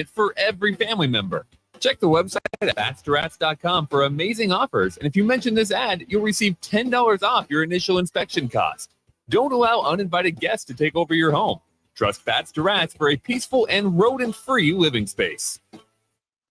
for every family member. Check the website at fatstoRats.com for amazing offers. And if you mention this ad, you'll receive $10 off your initial inspection cost. Don't allow uninvited guests to take over your home. Trust Fats to Rats for a peaceful and rodent-free living space.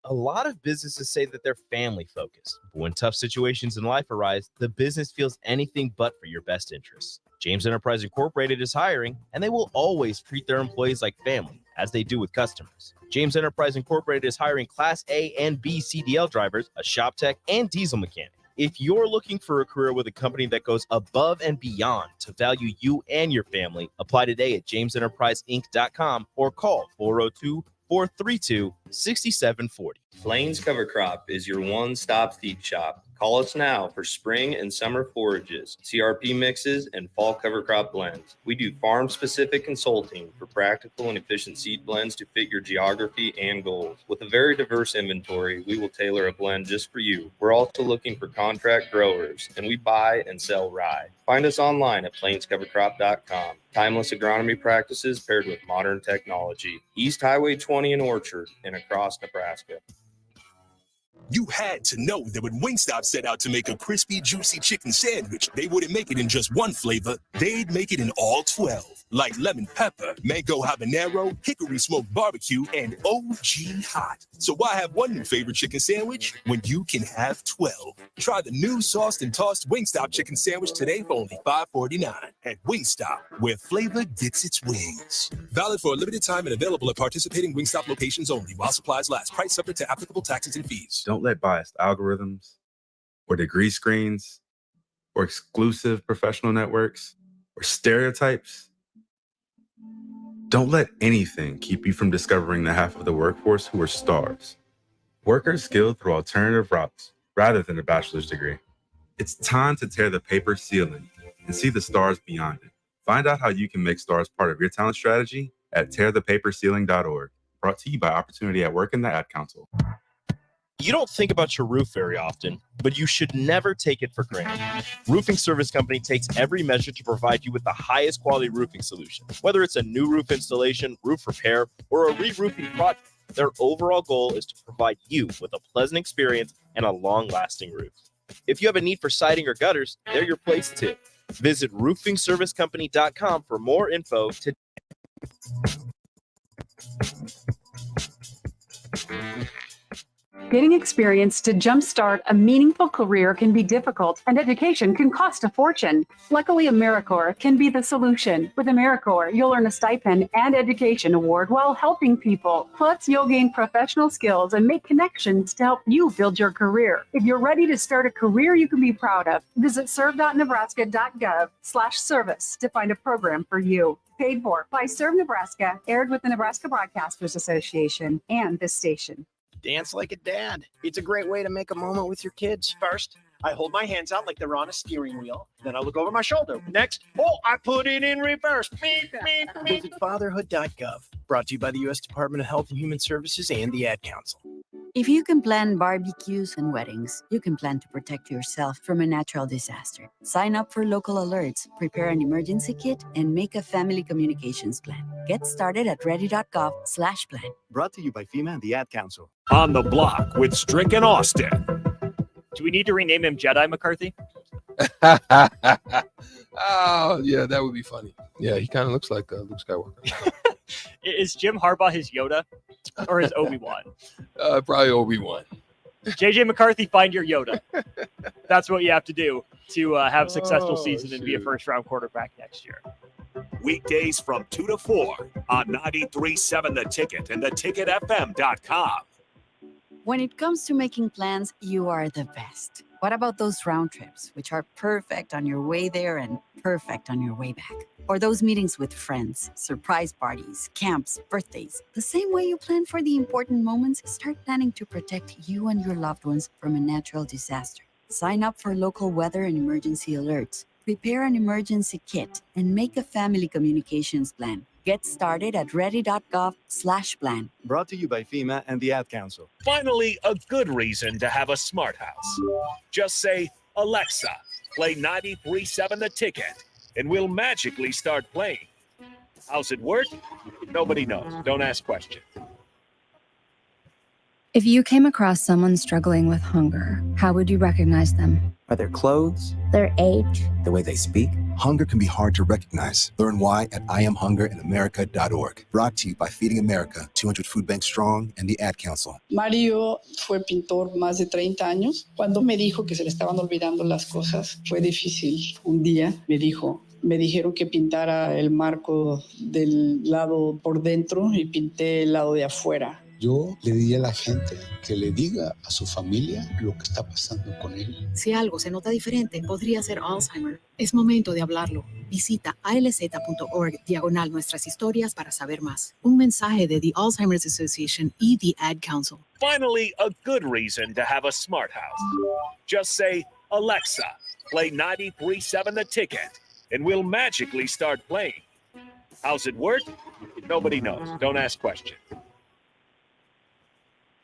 A lot of businesses say that they're family focused, but when tough situations in life arise, the business feels anything but for your best interests. James Enterprise Incorporated is hiring, and they will always treat their employees like family, as they do with customers. James Enterprise Incorporated is hiring Class A and B CDL drivers, a shop tech, and diesel mechanic. If you're looking for a career with a company that goes above and beyond to value you and your family, apply today at jamesenterpriseinc.com or call 402-432-6740. Plains Cover Crop is your one-stop feed shop. Call us now for spring and summer forages, CRP mixes, and fall cover crop blends. We do farm-specific consulting for practical and efficient seed blends to fit your geography and goals. With a very diverse inventory, we will tailor a blend just for you. We're also looking for contract growers, and we buy and sell rye. Find us online at plainscovercrop.com. Timeless agronomy practices paired with modern technology. East Highway 20 in Orchard and across Nebraska. You had to know that when Wingstop set out to make a crispy, juicy chicken sandwich, they wouldn't make it in just one flavor. They'd make it in all 12, like lemon pepper, mango habanero, hickory smoked barbecue, and OG hot. So why have one new favorite chicken sandwich when you can have 12? Try the new sauced and tossed Wingstop chicken sandwich today for only $5.49 at Wingstop, where flavor gets its wings. Valid for a limited time and available at participating Wingstop locations only while supplies last. Price subject to applicable taxes and fees. Don't let biased algorithms or degree screens or exclusive professional networks or stereotypes, don't let anything keep you from discovering the half of the workforce who are stars. Workers skilled through alternative routes rather than a bachelor's degree. It's time to tear the paper ceiling and see the stars beyond it. Find out how you can make stars part of your talent strategy at tearthepaperceiling.org. Brought to you by Opportunity at Work and the Ad Council. You don't think about your roof very often, but you should never take it for granted. Roofing Service Company takes every measure to provide you with the highest quality roofing solution. Whether it's a new roof installation, roof repair, or a re-roofing project, their overall goal is to provide you with a pleasant experience and a long-lasting roof. If you have a need for siding or gutters, they're your place too. Visit roofingservicecompany.com for more info today. Getting experience to jumpstart a meaningful career can be difficult, and education can cost a fortune. Luckily, AmeriCorps can be the solution. With AmeriCorps, you'll earn a stipend and education award while helping people. Plus, you'll gain professional skills and make connections to help you build your career. If you're ready to start a career you can be proud of, visit serve.nebraska.gov/service to find a program for you. Paid for by Serve Nebraska, aired with the Nebraska Broadcasters Association and this station. Dance like a dad. It's a great way to make a moment with your kids. First, I hold my hands out like they're on a steering wheel. Then I look over my shoulder. Next, I put it in reverse. Visit fatherhood.gov. Brought to you by the U.S. Department of Health and Human Services and the Ad Council. If you can plan barbecues and weddings, you can plan to protect yourself from a natural disaster. Sign up for local alerts, prepare an emergency kit, and make a family communications plan. Get started at ready.gov/plan. Brought to you by FEMA and the Ad Council. On the Block with Strick and Austin. Do we need to rename him Jedi McCarthy? Oh, yeah, that would be funny. Yeah, he kind of looks like Luke Skywalker. Is Jim Harbaugh his Yoda or his Obi-Wan? Probably Obi-Wan. JJ McCarthy, find your Yoda. That's what you have to do to have a successful season and be a first-round quarterback next year. Weekdays from 2 to 4 on 93.7 The Ticket and theticketfm.com. When it comes to making plans, you are the best. What about those round trips, which are perfect on your way there and perfect on your way back? Or those meetings with friends, surprise parties, camps, birthdays. The same way you plan for the important moments, start planning to protect you and your loved ones from a natural disaster. Sign up for local weather and emergency alerts. Prepare an emergency kit and make a family communications plan. Get started at ready.gov/plan. Brought to you by FEMA and the Ad Council. Finally, a good reason to have a smart house. Just say, Alexa, play 93.7 The Ticket, and we'll magically start playing. How's it work? Nobody knows. Don't ask questions. If you came across someone struggling with hunger, how would you recognize them? By their clothes, their age, the way they speak. Hunger can be hard to recognize. Learn why at IamHungerInAmerica.org. Brought to you by Feeding America, 200 Food Banks Strong, and the Ad Council. Mario fue pintor más de 30 años. Cuando me dijo que se le estaban olvidando las cosas, fue difícil. Un día me dijeron que pintara el marco del lado por dentro y pinté el lado de afuera. Yo le diría a la gente que le diga a su familia lo que está pasando con él. Si algo se nota diferente, podría ser Alzheimer. Es momento de hablarlo. Visita alz.org/nuestras historias para saber más. Un mensaje de The Alzheimer's Association y The Ad Council. Finally, a good reason to have a smart house. Just say, Alexa, play 93.7 The Ticket, and we'll magically start playing. How's it work? Nobody knows. Don't ask questions.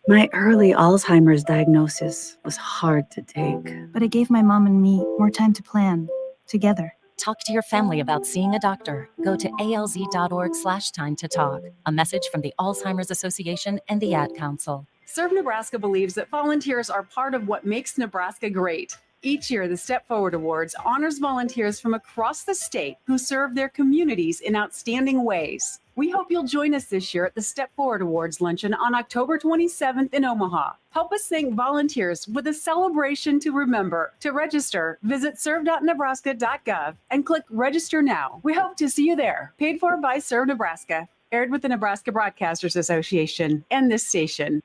My early Alzheimer's diagnosis was hard to take. But it gave my mom and me more time to plan together. Talk to your family about seeing a doctor. Go to alz.org/time to talk. A message from the Alzheimer's Association and the Ad Council. Serve Nebraska believes that volunteers are part of what makes Nebraska great. Each year, the Step Forward Awards honors volunteers from across the state who serve their communities in outstanding ways. We hope you'll join us this year at the Step Forward Awards luncheon on October 27th in Omaha. Help us thank volunteers with a celebration to remember. To register, visit serve.nebraska.gov and click Register Now. We hope to see you there. Paid for by Serve Nebraska. Aired with the Nebraska Broadcasters Association and this station.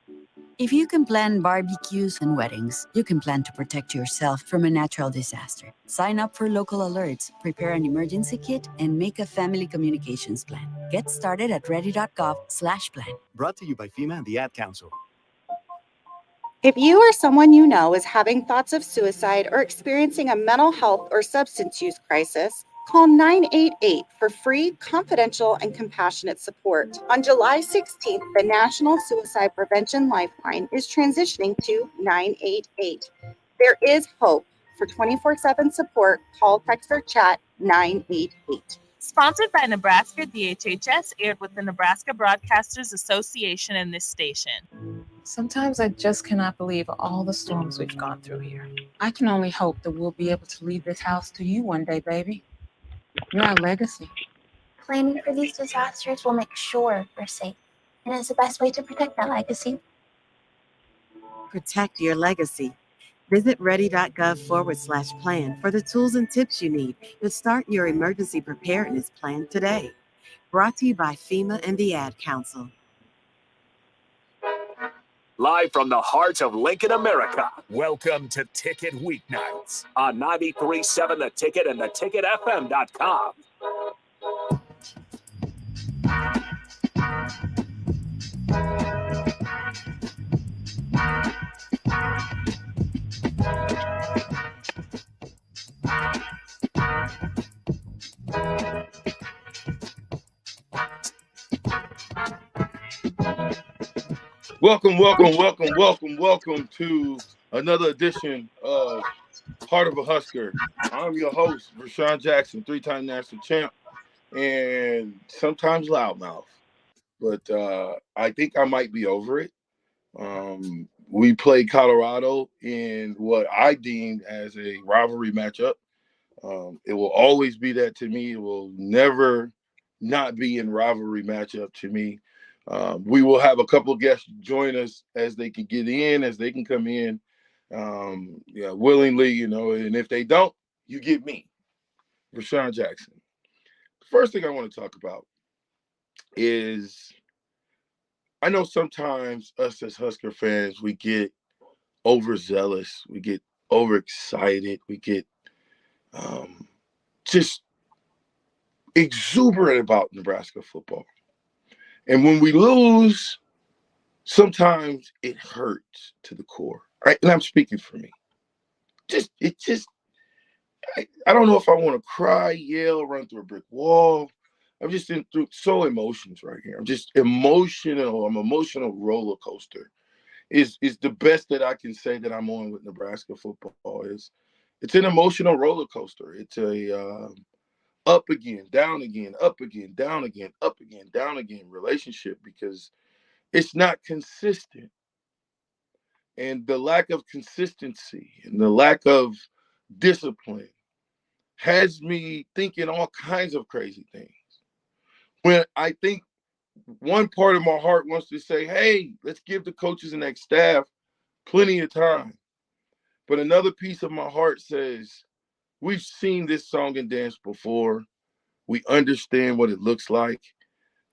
If you can plan barbecues and weddings, you can plan to protect yourself from a natural disaster. Sign up for local alerts, prepare an emergency kit, and make a family communications plan. Get started at ready.gov/plan. Brought to you by FEMA and the Ad Council. If you or someone you know is having thoughts of suicide or experiencing a mental health or substance use crisis, call 988 for free, confidential, and compassionate support. On July 16th, the National Suicide Prevention Lifeline is transitioning to 988. There is hope. For 24/7 support, call, text, or chat 988. Sponsored by Nebraska DHHS, aired with the Nebraska Broadcasters Association and this station. Sometimes I just cannot believe all the storms we've gone through here. I can only hope that we'll be able to leave this house to you one day, baby. You're our legacy. Planning for these disasters will make sure we're safe, and it's the best way to protect that legacy. Protect your legacy. Visit ready.gov/plan for the tools and tips you need to start your emergency preparedness plan today. Brought to you by FEMA and the Ad Council. Live from the heart of Lincoln, America, welcome to Ticket Weeknights on 93.7 The Ticket and theticketfm.com. Welcome to another edition of Heart of a Husker. I'm your host, Vershan Jackson, three-time national champ, and sometimes loudmouth. But I think I might be over it. We played Colorado in what I deemed as a rivalry matchup. It will always be that to me. It will never not be in rivalry matchup to me. We will have a couple of guests join us as they can get in, as they can come in, willingly, and if they don't, you get me, Vershan Jackson. The first thing I want to talk about is I know sometimes us as Husker fans, we get overzealous, we get overexcited, we get just exuberant about Nebraska football. And when we lose, sometimes it hurts to the core, right? And I'm speaking for me. I don't know if I want to cry, yell, run through a brick wall. I'm just through emotions right here. I'm just emotional. I'm emotional roller coaster is the best that I can say that I'm on with Nebraska football. It's an emotional roller coaster. It's a up again, down again, up again, down again, up again, down again relationship because it's not consistent. And the lack of consistency and the lack of discipline has me thinking all kinds of crazy things. When I think one part of my heart wants to say, hey, let's give the coaches and that staff plenty of time. But another piece of my heart says, we've seen this song and dance before. We understand what it looks like.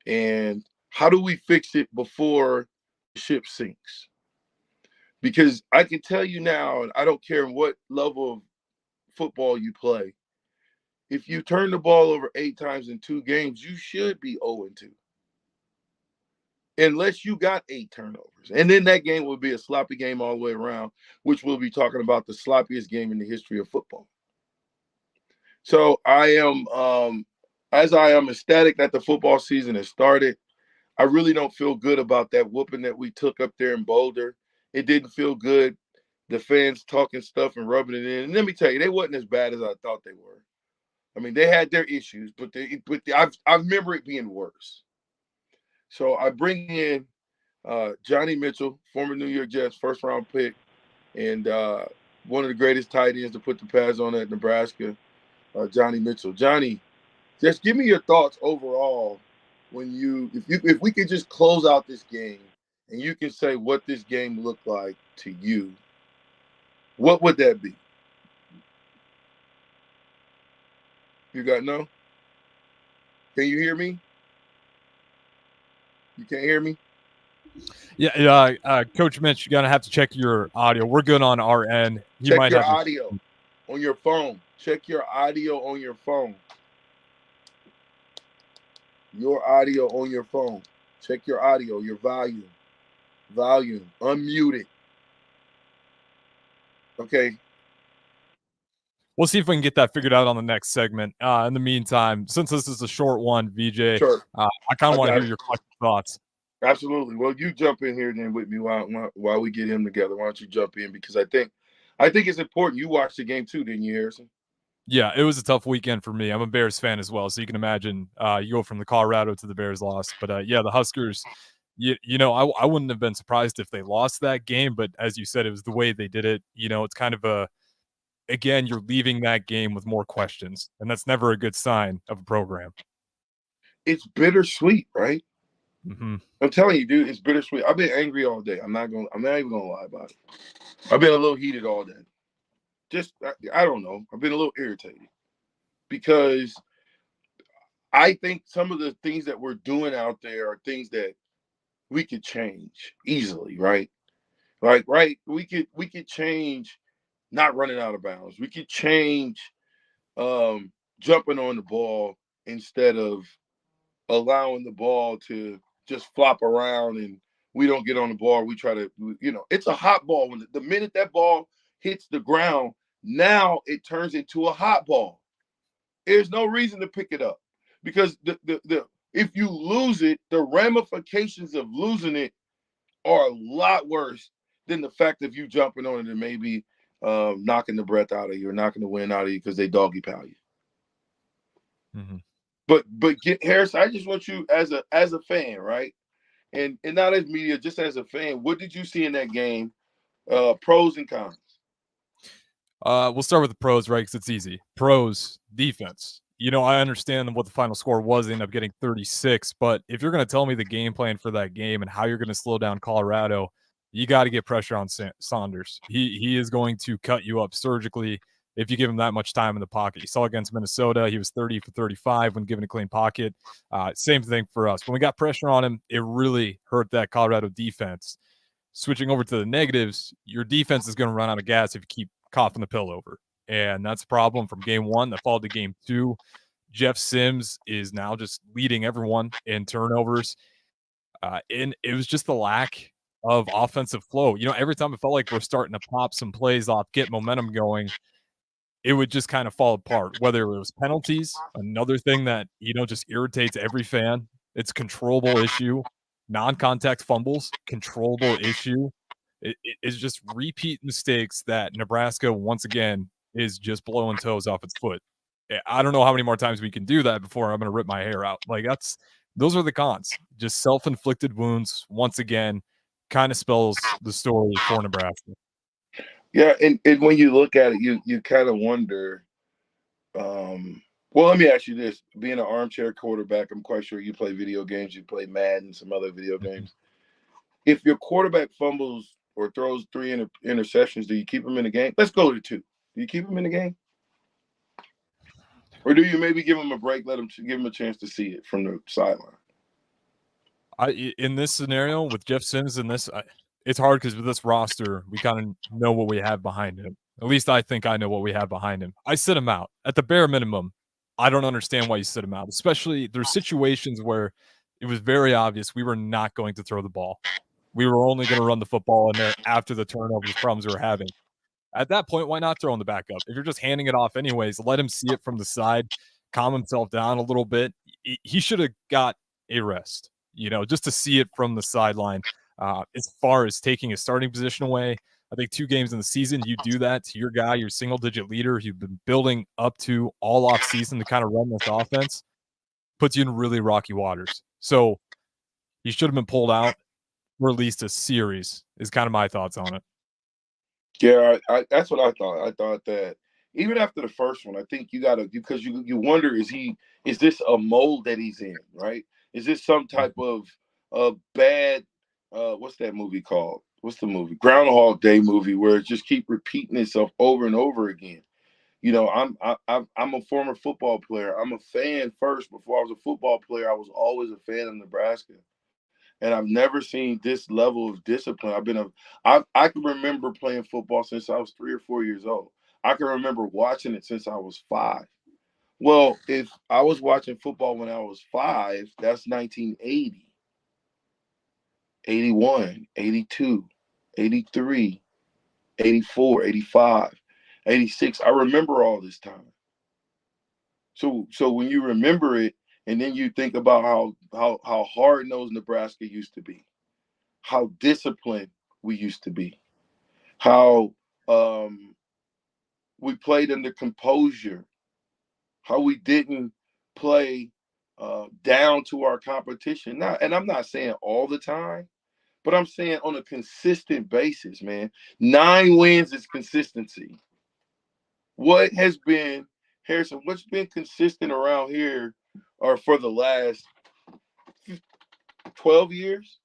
And how do we fix it before the ship sinks? Because I can tell you now, and I don't care what level of football you play, if you turn the ball over 8 times in 2 games, you should be 0-2. Unless you got 8 turnovers. And then that game will be a sloppy game all the way around, which we'll be talking about the sloppiest game in the history of football. So I am, as I am ecstatic that the football season has started, I really don't feel good about that whooping that we took up there in Boulder. It didn't feel good. The fans talking stuff and rubbing it in. And let me tell you, they wasn't as bad as I thought they were. I mean, they had their issues, but I remember it being worse. So I bring in Johnny Mitchell, former New York Jets first-round pick, and one of the greatest tight ends to put the pads on at Nebraska, Johnny Mitchell. Johnny, just give me your thoughts overall if we could just close out this game and you can say what this game looked like to you, what would that be? You got no? Can you hear me? You can't hear me? Yeah, Coach Mitch, you're gonna have to check your audio. We're good on our end. You Check your audio on your phone. Check your audio on your phone. Your audio on your phone. Check your audio, your volume. Unmute it. Okay. We'll see if we can get that figured out on the next segment. In the meantime, since this is a short one, VJ, Sure. I kind of want to hear your collective thoughts. Absolutely. Well, you jump in here then with me while we get him together. Why don't you jump in? Because I think it's important. You watched the game too, didn't you, Harrison? Yeah, it was a tough weekend for me. I'm a Bears fan as well, so you can imagine you go from the Colorado to the Bears loss. But yeah, the Huskers, you know, I wouldn't have been surprised if they lost that game. But as you said, it was the way they did it. You know, it's kind of again, you're leaving that game with more questions, and that's never a good sign of a program. It's bittersweet, right? Mm-hmm. I'm telling you, dude, it's bittersweet. I've been angry all day. I'm not even gonna lie about it. I've been a little heated all day. I don't know. I've been a little irritated because I think some of the things that we're doing out there are things that we could change easily, right? Like, right, we could change not running out of bounds. We could change jumping on the ball instead of allowing the ball to just flop around and we don't get on the ball. We try to, it's a hot ball. When the minute that ball hits the ground, now it turns into a hot ball. There's no reason to pick it up because if you lose it, the ramifications of losing it are a lot worse than the fact of you jumping on it and maybe knocking the breath out of you or knocking the wind out of you because they doggy pile you. Mm-hmm. But Harris, I just want you as a fan, right? And not as media, just as a fan, what did you see in that game? Pros and cons. We'll start with the pros, right? Because it's easy. Pros, defense. You know, I understand what the final score was. They ended up getting 36. But if you're going to tell me the game plan for that game and how you're going to slow down Colorado, you got to get pressure on Saunders. He is going to cut you up surgically if you give him that much time in the pocket. You saw against Minnesota, he was 30 for 35 when given a clean pocket. Same thing for us. When we got pressure on him, it really hurt that Colorado defense. Switching over to the negatives, your defense is going to run out of gas if you keep coughing the pill over. And that's a problem from game one that followed to game two. Jeff Sims is now just leading everyone in turnovers. And it was just the lack of offensive flow. You know, every time it felt like we're starting to pop some plays off, get momentum going, it would just kind of fall apart, whether it was penalties, another thing that, you know, just irritates every fan. It's a controllable issue. Non-contact fumbles, controllable issue. It's just repeat mistakes that Nebraska, once again, is just blowing toes off its foot. I don't know how many more times we can do that before I'm going to rip my hair out. Like, those are the cons. Just self-inflicted wounds, once again, kind of spells the story for Nebraska. Yeah, and when you look at it, you kind of wonder. Well, let me ask you this: being an armchair quarterback, I'm quite sure you play video games. You play Madden, some other video games. If your quarterback fumbles or throws 3 interceptions, do you keep him in the game? Let's go to 2. Do you keep him in the game, or do you maybe give him a break, give him a chance to see it from the sideline? In this scenario with Jeff Sims in this, it's hard because with this roster, we kind of know what we have behind him. At least I think I know what we have behind him. I sit him out at the bare minimum. I don't understand why you sit him out, especially there's situations where it was very obvious we were not going to throw the ball. We were only going to run the football in there after the turnovers problems we were having. At that point, why not throw in the backup? If you're just handing it off anyways, let him see it from the side, calm himself down a little bit. He should have got a rest, just to see it from the sideline. As far as taking his starting position away, I think 2 games in the season, you do that to your guy, your single-digit leader you've been building up to all off season to kind of run this offense, puts you in really rocky waters. So he should have been pulled out for at least a series is kind of my thoughts on it. Yeah, that's what I thought. I thought that even after the first one, I think you got to, because you wonder, is this a mold that he's in, right? Is this some type of bad, what's that movie called? What's the movie? Groundhog Day movie, where it just keep repeating itself over and over again. I'm a former football player. I'm a fan first. Before I was a football player, I was always a fan of Nebraska. And I've never seen this level of discipline. I can remember playing football since I was 3 or 4 years old. I can remember watching it since I was 5. Well, if I was watching football when I was 5, that's 1980, 81, 82, 83, 84, 85, 86. I remember all this time. So when you remember it, and then you think about how hard-nosed Nebraska used to be, how disciplined we used to be, how we played under composure, how we didn't play down to our competition. Now, and I'm not saying all the time, but I'm saying on a consistent basis, man. 9 wins is consistency. What has been, Harrison, what's been consistent around here or for the last 12 years?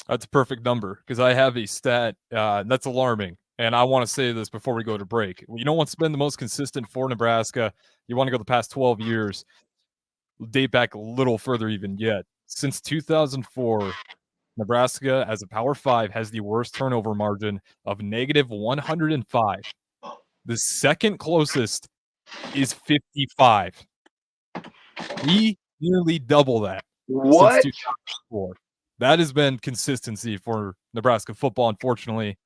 That's a perfect number because I have a stat that's alarming. And I want to say this before we go to break. You know what's been the most consistent for Nebraska? You want to go the past 12 years, date back a little further even yet. Since 2004, Nebraska as a Power 5 has the worst turnover margin of negative 105. The second closest is 55. We nearly double that What? since 2004. That has been consistency for Nebraska football, unfortunately,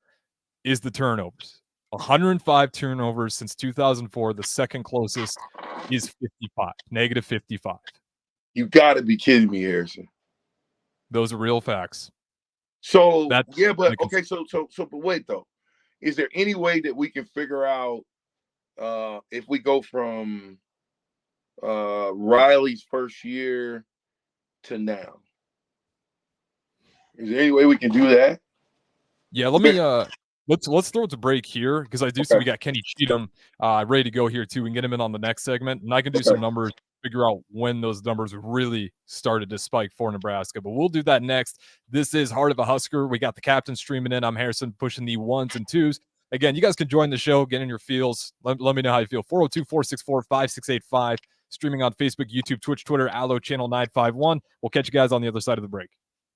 is the turnovers. 105 turnovers since 2004. The second closest is 55, negative 55. You got to be kidding me, Harrison. Those are real facts. So, but wait, though. Is there any way that we can figure out if we go from Riley's first year to now? Is there any way we can do that? Yeah, let me let's throw it to break here because I do see we got Kenny Cheatham ready to go here too. We can get him in on the next segment, and I can do some numbers, figure out when those numbers really started to spike for Nebraska. But we'll do that next. This is Heart of a Husker. We got the captain streaming in. I'm Harrison pushing the 1s and 2s. Again, you guys can join the show, get in your feels. Let me know how you feel. 402-464-5685. Streaming on Facebook, YouTube, Twitch, Twitter, Allo Channel 951. We'll catch you guys on the other side of the break.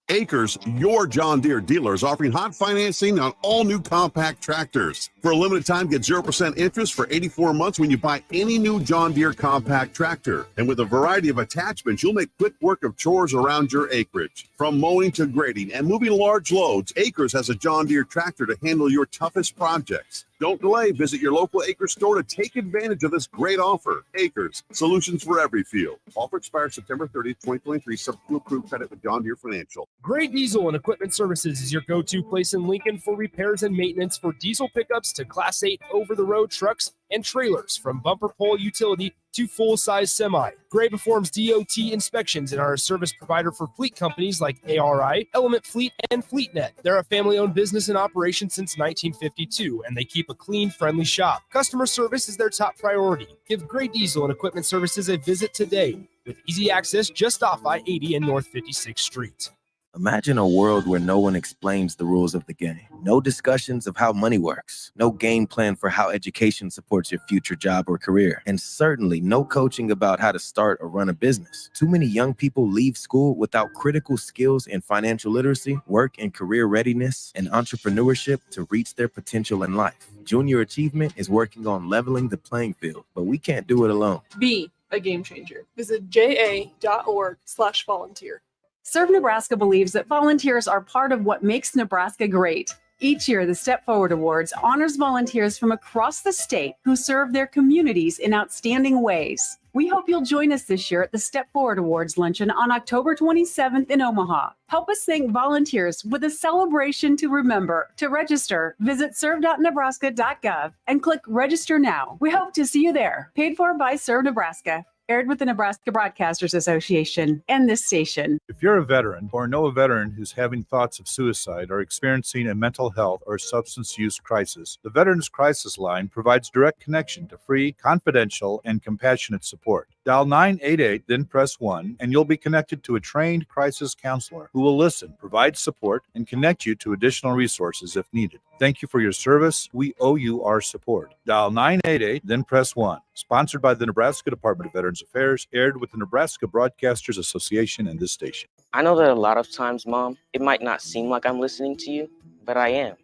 Acres, your John Deere dealer, is offering hot financing on all new compact tractors. For a limited time, get 0% interest for 84 months when you buy any new John Deere compact tractor. And with a variety of attachments, you'll make quick work of chores around your acreage. From mowing to grading and moving large loads, Acres has a John Deere tractor to handle your toughest projects. Don't delay. Visit your local Acres store to take advantage of this great offer. Acres, solutions for every field. Offer expires September 30th, 2023. Subject to approved credit with John Deere Financial. Gray Diesel and Equipment Services is your go-to place in Lincoln for repairs and maintenance for diesel pickups to Class 8 over-the-road trucks and trailers from bumper pole utility to full-size semi. Gray performs DOT inspections and are a service provider for fleet companies like ARI, Element Fleet, and FleetNet. They're a family-owned business in operation since 1952, and they keep a clean, friendly shop. Customer service is their top priority. Give Gray Diesel and Equipment Services a visit today with easy access just off I-80 and North 56th Street. Imagine a world where no one explains the rules of the game. No discussions of how money works. No game plan for how education supports your future job or career. And certainly no coaching about how to start or run a business. Too many young people leave school without critical skills in financial literacy, work and career readiness, and entrepreneurship to reach their potential in life. Junior Achievement is working on leveling the playing field, but we can't do it alone. Be a game changer. Visit ja.org/volunteer. Serve Nebraska believes that volunteers are part of what makes Nebraska great. Each year, the Step Forward Awards honors volunteers from across the state who serve their communities in outstanding ways. We hope you'll join us this year at the Step Forward Awards luncheon on October 27th in Omaha. Help us thank volunteers with a celebration to remember. To register, visit serve.nebraska.gov and click Register Now. We hope to see you there. Paid for by Serve Nebraska. Aired with the Nebraska Broadcasters Association and this station. If you're a veteran or know a veteran who's having thoughts of suicide or experiencing a mental health or substance use crisis, the Veterans Crisis Line provides direct connection to free, confidential, and compassionate support. Dial 988, then press 1, and you'll be connected to a trained crisis counselor who will listen, provide support, and connect you to additional resources if needed. Thank you for your service. We owe you our support. Dial 988, then press 1. Sponsored by the Nebraska Department of Veterans Affairs, aired with the Nebraska Broadcasters Association and this station. I know that a lot of times, Mom, it might not seem like I'm listening to you, but I am.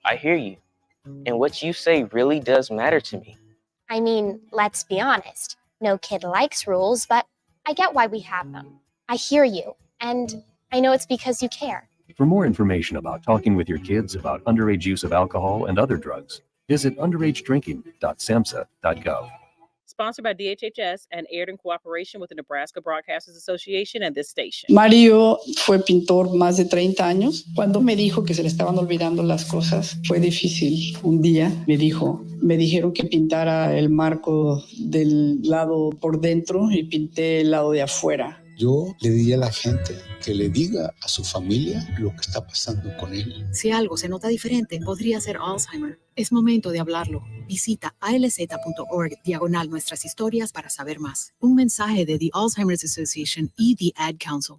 I hear you. And what you say really does matter to me. I mean, let's be honest. No kid likes rules, but I get why we have them. I hear you, and I know it's because you care. For more information about talking with your kids about underage use of alcohol and other drugs, visit underagedrinking.samhsa.gov. Sponsored by DHHS and aired in cooperation with the Nebraska Broadcasters Association and this station. Mario fue pintor más de 30 años. Cuando me dijo que se le estaban olvidando las cosas, fue difícil. Un día me dijeron que pintara el marco del lado por dentro y pinté el lado de afuera. Yo le diría a la gente que le diga a su familia lo que está pasando con él. Si algo se nota diferente, podría ser Alzheimer. Es momento de hablarlo. Visita alz.org/nuestras historias para saber más. Un mensaje de the Alzheimer's Association y the Ad Council.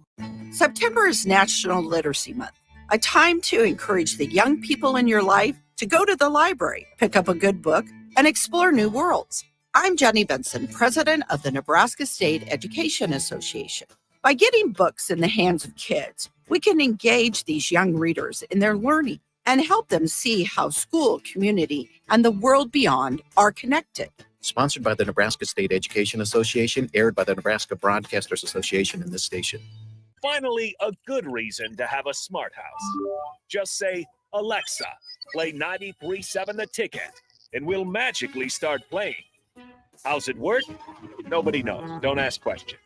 September is National Literacy Month, a time to encourage the young people in your life to go to the library, pick up a good book, and explore new worlds. I'm Jenny Benson, president of the Nebraska State Education Association. By getting books in the hands of kids, we can engage these young readers in their learning and help them see how school, community, and the world beyond are connected. Sponsored by the Nebraska State Education Association, aired by the Nebraska Broadcasters Association and this station. Finally, a good reason to have a smart house. Just say, Alexa, play 93.7 The Ticket, and we'll magically start playing. How's it work? Nobody knows. Don't ask questions.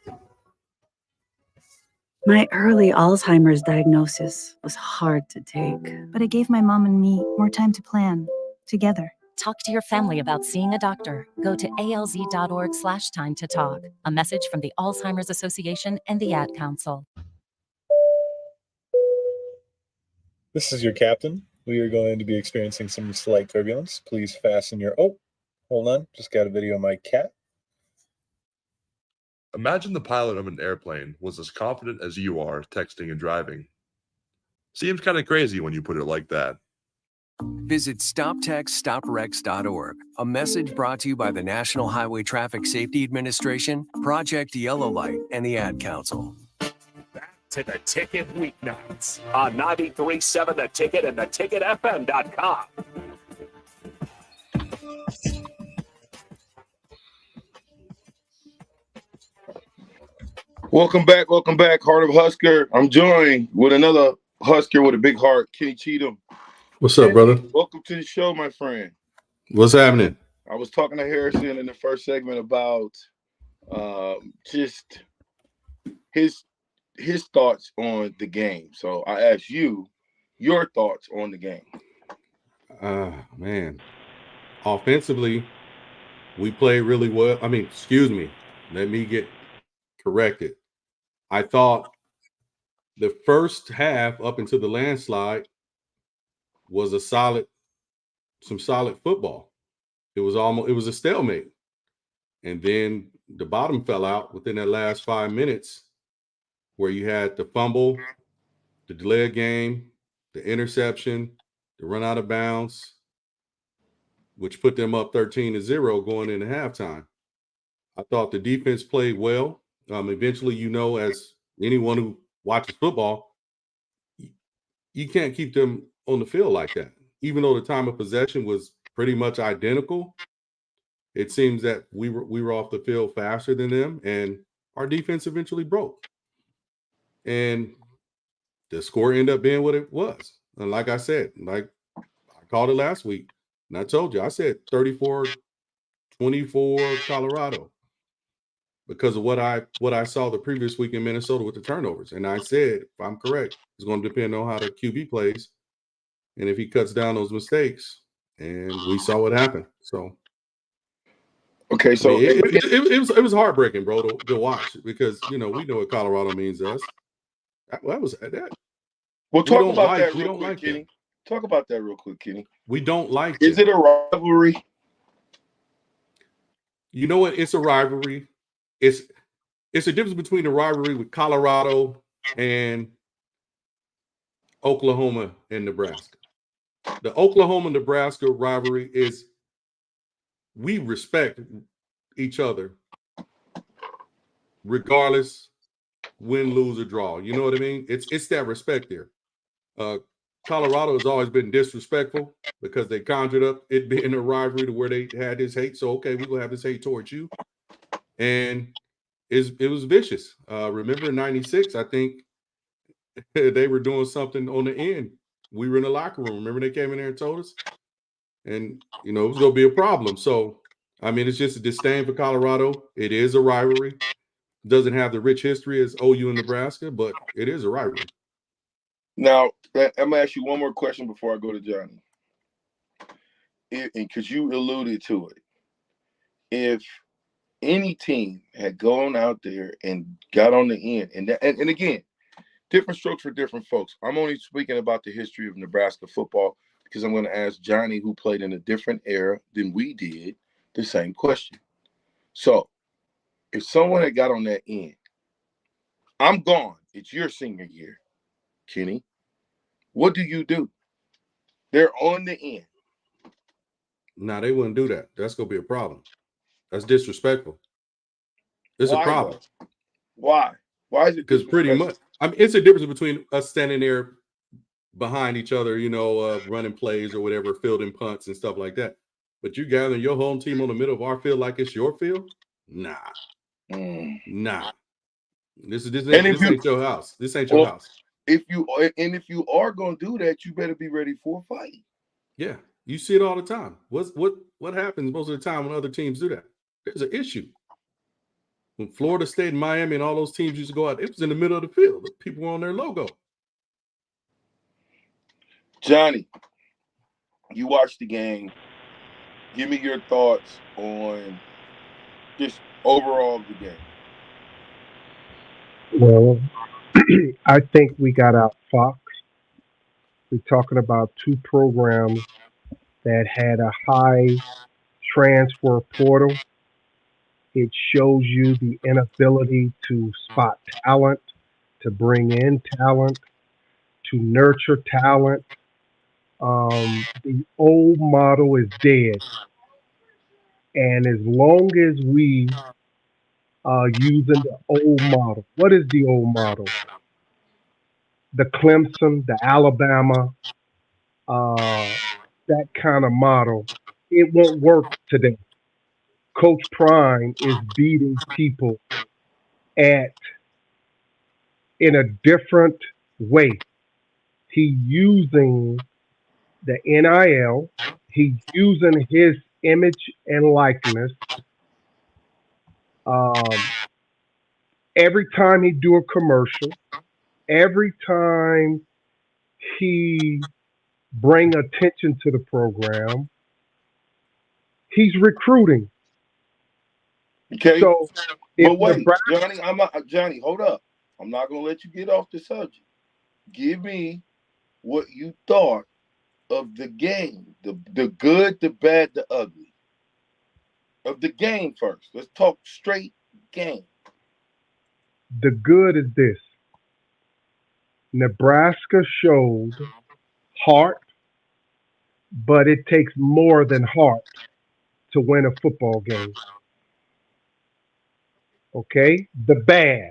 My early Alzheimer's diagnosis was hard to take. But it gave my mom and me more time to plan together. Talk to your family about seeing a doctor. Go to alz.org/time to talk. A message from the Alzheimer's Association and the Ad Council. This is your captain. We are going to be experiencing some slight turbulence. Please fasten your... Oh, hold on. Just got a video of my cat. Imagine the pilot of an airplane was as confident as you are texting and driving. Seems kind of crazy when you put it like that. Visit StopTextStopWrecks.org. A message brought to you by the National Highway Traffic Safety Administration, Project Yellow Light, and the Ad Council. Back to the Ticket weeknights on 93.7 The Ticket and theticketfm.com. Welcome back, Heart of Husker. I'm joined with another Husker with a big heart, Kenny Cheatham. What's up, brother? Welcome to the show, my friend. What's happening? I was talking to Harrison in the first segment about just his thoughts on the game. So I asked you your thoughts on the game. Man, offensively, We played really well. I mean, excuse me. Let me get corrected. I thought the first half up into the landslide was some solid football. It was a stalemate. And then the bottom fell out within that last 5 minutes where you had the fumble, the delay of game, the interception, the run out of bounds, which put them up 13-0 going into halftime. I thought the defense played well. Eventually, as anyone who watches football, you can't keep them on the field like that. Even though the time of possession was pretty much identical, it seems that we were off the field faster than them, and our defense eventually broke. And the score ended up being what it was. And like I said, like I called it last week, and I told you, I said 34-24 Colorado because of what I saw the previous week in Minnesota with the turnovers. And I said, if I'm correct, it's going to depend on how the QB plays and if he cuts down those mistakes. And we saw what happened. So, okay, so it was heartbreaking, bro, to watch because we know what Colorado means to us. That was that. We'll talk about that real quick, Kenny. Talk about that real quick, Kenny. We don't like. Is it a rivalry? You know what? It's a rivalry. It's a difference between a rivalry with Colorado and Oklahoma and Nebraska. The Oklahoma-Nebraska rivalry is we respect each other regardless win, lose, or draw. You know what I mean? It's that respect there. Colorado has always been disrespectful because they conjured up it being a rivalry to where they had this hate. So, okay, we're going to have this hate towards you. And it was vicious. Remember in 96, I think they were doing something on the end. We were in the locker room. Remember they came in there and told us? And, it was going to be a problem. So, I mean, it's just a disdain for Colorado. It is a rivalry. Doesn't have the rich history as OU and Nebraska, but it is a rivalry. Now, I'm going to ask you one more question before I go to Johnny. Because you alluded to it. If any team had gone out there and got on the end, and again, different strokes for different folks. I'm only speaking about the history of Nebraska football because I'm going to ask Johnny, who played in a different era than we did, the same question. So, if someone had got on that end, I'm gone. It's your senior year, Kenny. What do you do? They're on the end. Nah, they wouldn't do that. That's going to be a problem. That's disrespectful. It's Why, a problem. though? Why? Why is it? Because pretty much, I mean, it's a difference between us standing there behind each other, running plays or whatever, fielding punts and stuff like that. But you gathering your home team on the middle of our field like it's your field? Nah. Nah. This ain't your house. This ain't your house. If you are going to do that, you better be ready for a fight. Yeah. You see it all the time. What happens most of the time when other teams do that? There's an issue. When Florida State and Miami and all those teams used to go out, it was in the middle of the field. People were on their logo. Johnny, you watched the game. Give me your thoughts on just overall the game. Well, I think we got out foxed. We're talking about two programs that had a high transfer portal. It shows you the inability to spot talent, to bring in talent, to nurture talent. The old model is dead. And as long as we are using the old model, what is the old model? The Clemson, the Alabama, that kind of model, it won't work today. Coach Prime is beating people in a different way. He's using the NIL. He's using his image and likeness. Every time he do a commercial, every time he bring attention to the program, he's recruiting. Okay. So if But wait, Nebraska, Johnny, hold up. I'm not gonna let you get off the subject. Give me what you thought of the game. The good, the bad, the ugly. Of the game first. Let's talk straight game. the good is this: Nebraska showed heart, but it takes more than heart to win a football game. Okay? The bad.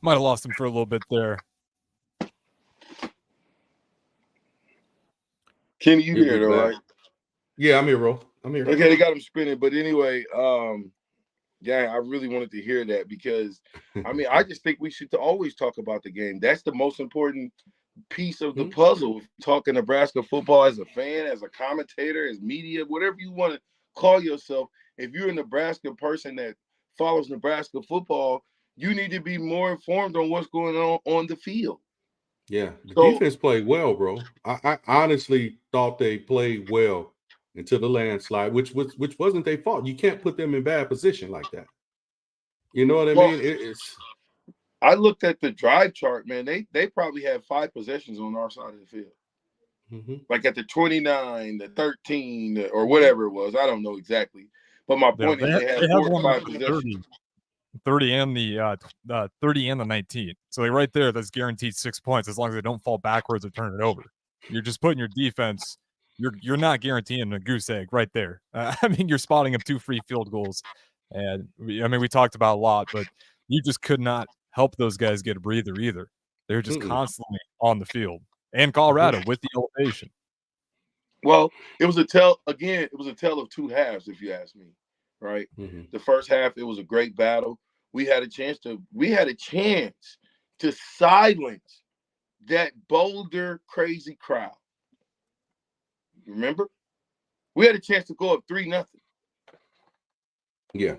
Might have lost him for a little bit there. Kenny, you He'll there be though, back. right? Yeah, I'm here, bro. I'm here. Okay, they got him spinning. But anyway, yeah, I really wanted to hear that because I just think we should always talk about the game. That's the most important piece of the puzzle. If you're talking Nebraska football as a fan, as a commentator, as media, whatever you want to call yourself, if you're a Nebraska person that follows Nebraska football, you need to be more informed on what's going on the field. Yeah, the So, defense played well, bro. I honestly thought they played well until the landslide, which wasn't their fault. You can't put them in bad position like that. You know what I mean? It's. I looked at the drive chart, man. They probably had 5 possessions on our side of the field. Like at the 29, the 13, or whatever it was. I don't know exactly. But my point is they had 4 or 5 possessions. 30 and the 30 and the 19. So like right there, that's guaranteed 6 points as long as they don't fall backwards or turn it over. You're just putting your defense. You're not guaranteeing a goose egg right there. You're spotting up 2 free field goals, and we talked about a lot, but you just could not help those guys get a breather either. They're just constantly on the field. And Colorado with the elevation. Well, it was a tale of 2 halves, if you ask me. Right. The first half, it was a great battle. We had a chance to silence that Boulder crazy crowd. Remember? We had a chance to go up 3-0. Yeah.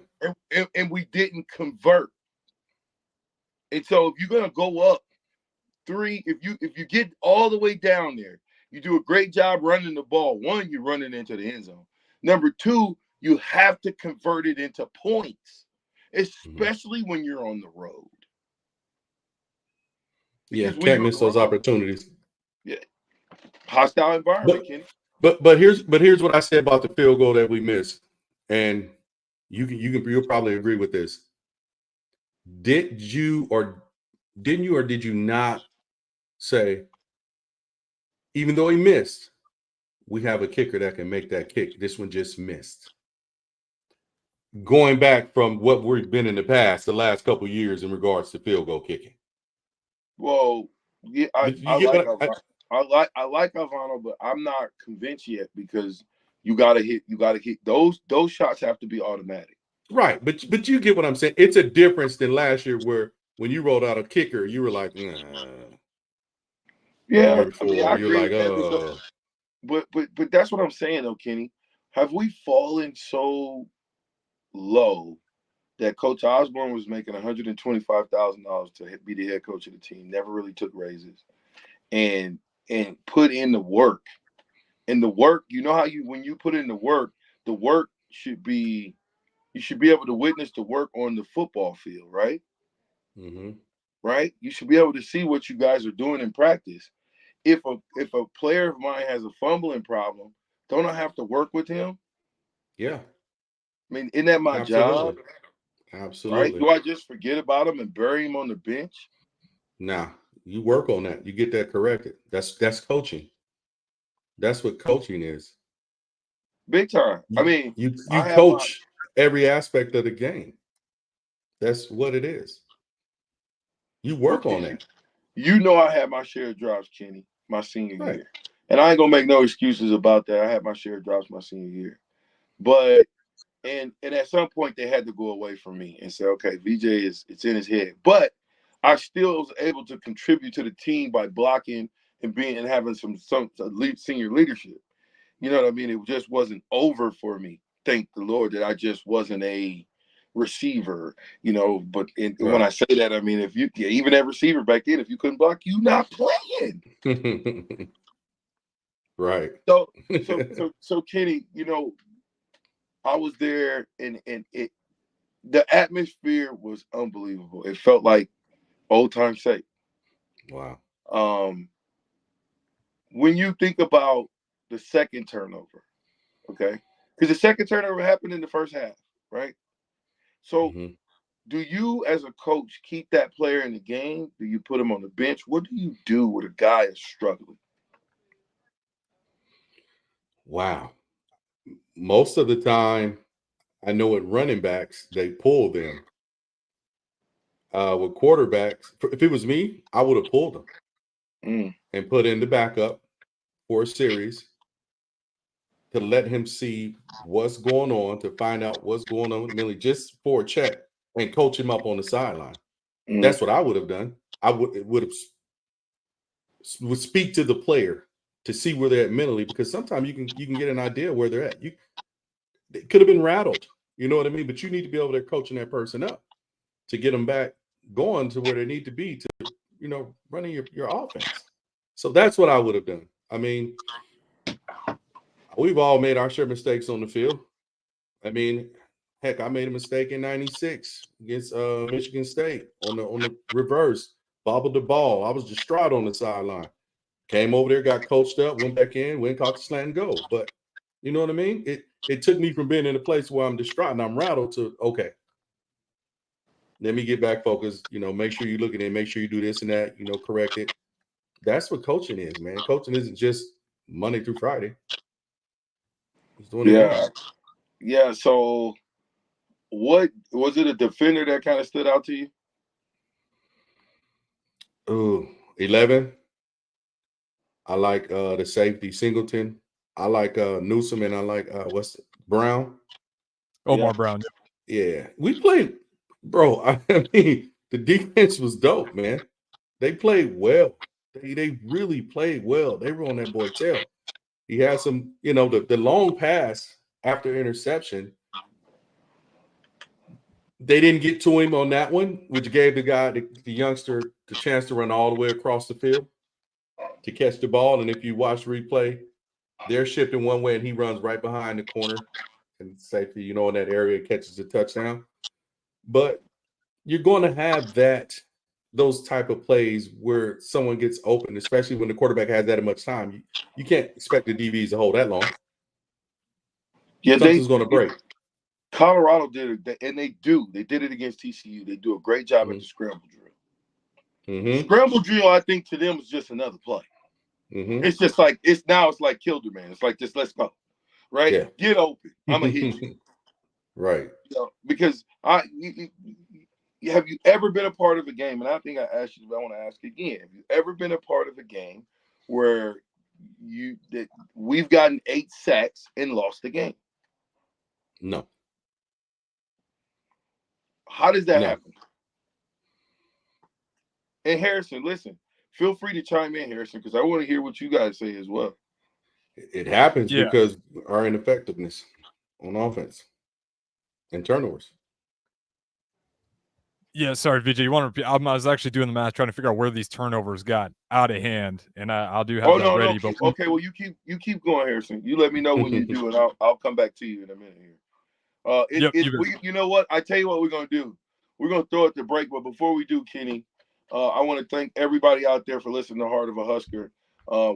And we didn't convert. And so if you're gonna go up 3, if you get all the way down there, you do a great job running the ball. 1, you're running into the end zone. Number 2, you have to convert it into points, especially when you're on the road. Yeah, can't miss those opportunities. Yeah, hostile environment, Kenny. But here's what I said about the field goal that we missed, and you'll probably agree with this. Did you or did you not say, even though he missed, we have a kicker that can make that kick? This one just missed. Going back from what we've been in the past, the last couple of years in regards to field goal kicking. Well, yeah, I like Alvano, but I'm not convinced yet because you gotta hit those shots have to be automatic. Right, but you get what I'm saying. It's a difference than last year where when you rolled out a kicker, you were like, nah. Yeah, I agree like, with that. But that's what I'm saying though, Kenny. Have we fallen so low that Coach Osborne was making $125,000 to be the head coach of the team, never really took raises, and put in the work. And the work, you know how when you put in the work should be, you should be able to witness the work on the football field, right? Right? You should be able to see what you guys are doing in practice. If a player of mine has a fumbling problem, don't I have to work with him? Yeah. I mean, isn't that my job? Absolutely. Right? Do I just forget about him and bury him on the bench? Nah, you work on that. You get that corrected. That's coaching. That's what coaching is. Big time. I mean, you coach every aspect of the game. That's what it is. You work on that. You know, I had my share of drops, Kenny, my senior year. And I ain't gonna make no excuses about that. I had my share of drops my senior year. But and at some point they had to go away from me and say, okay, VJ it's in his head. But I still was able to contribute to the team by blocking and having some senior leadership. You know what I mean? It just wasn't over for me. Thank the Lord that I just wasn't a receiver, you know. But when I say that, I mean, if you even that receiver back then, if you couldn't block, you not playing. Right. So Kenny, you know, I was there, and the atmosphere was unbelievable. It felt like old time sake. Wow. When you think about the second turnover, okay, because the second turnover happened in the first half, right? So, do you, as a coach, keep that player in the game? Do you put him on the bench? What do you do when a guy is struggling? Wow. Most of the time, I know at running backs, they pull them. With quarterbacks, if it was me, I would have pulled them and put in the backup for a series to let him see what's going on, to find out what's going on with Millie, just for a check, and coach him up on the sideline. That's what I would have done. I would speak to the player to see where they're at mentally, because sometimes you can get an idea where they're at. They could have been rattled, you know what I mean? But you need to be over there coaching that person up to get them back going to where they need to be to, you know, running your offense. So that's what I would have done. I mean, we've all made our share mistakes on the field. I mean, heck, I made a mistake in '96 against Michigan State on the reverse, bobbled the ball. I was distraught on the sideline. Came over there, got coached up, went back in, went caught the slant and go. But you know what I mean? It took me from being in a place where I'm distraught and I'm rattled to, okay, let me get back focused. You know, make sure you look at it, make sure you do this and that, you know, correct it. That's what coaching is, man. Coaching isn't just Monday through Friday. It's doing it all. Yeah. So, what was it? A defender that kind of stood out to you? Ooh, 11. I like the safety Singleton. I like Newsom, and I like Brown. Omar Brown. Yeah, we played, bro. I mean, the defense was dope, man. They played well. They really played well. They were on that boy tail. He had some, you know, the long pass after interception. They didn't get to him on that one, which gave the guy, the youngster, the chance to run all the way across the field to catch the ball. And if you watch replay, they're shifting one way and he runs right behind the corner and safety, you know, in that area, catches a touchdown. But you're going to have those type of plays where someone gets open, especially when the quarterback has that much time. You can't expect the DBs to hold that long. Yeah, something's going to break. Colorado did it, and they did it against TCU. They do a great job at the scramble drill. Scramble drill, I think, to them is just another play. It's just like it's like Kilderman. It's like, just let's go, right? Yeah. Get open. I'm gonna hit you, right? You know, because have you ever been a part of a game? And I think I asked you, but I want to ask again. Have you ever been a part of a game where we've gotten 8 sacks and lost the game? No. How does that happen? And Harrison, listen, feel free to chime in, Harrison, because I want to hear what you guys say as well. It happens because our ineffectiveness on offense and turnovers. Yeah, sorry, Vijay. You want to repeat? I was actually doing the math, trying to figure out where these turnovers got out of hand, and I'll do have that ready. But okay, well, you keep going, Harrison. You let me know when you do it. I'll come back to you in a minute here. You know what? I tell you what we're gonna do. We're gonna throw it to break, but before we do, Kenny, I want to thank everybody out there for listening to Heart of a Husker.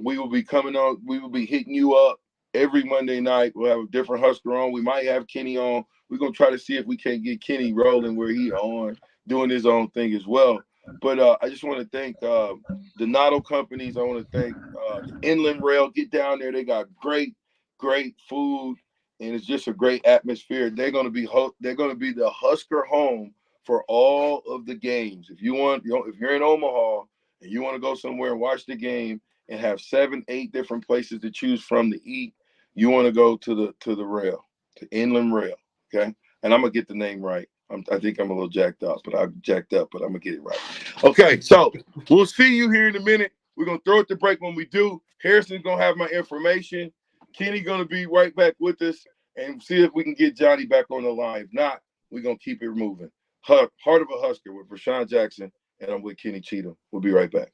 We will be coming on. We will be hitting you up every Monday night. We'll have a different Husker on. We might have Kenny on. We're gonna try to see if we can't get Kenny rolling where he on doing his own thing as well. But I just want to thank the Notto companies. I want to thank the Inland Rail. Get down there. They got great food, and it's just a great atmosphere. They're going to be the Husker home for all of the games. If you're in Omaha and you want to go somewhere and watch the game and have 7-8 different places to choose from to eat, you want to go to the rail, to Inland Rail. Okay, and I'm gonna get the name right. I think I'm a little jacked up, but I'm gonna get it right. Okay, so we'll see you here in a minute. We're gonna throw it to break. When we do, Harrison's gonna have my information. Kenny gonna be right back with us, and see if we can get Johnny back on the line. If not, we're gonna keep it moving. Heart of a Husker with Vershan Jackson, and I'm with Kenny Cheatham. We'll be right back.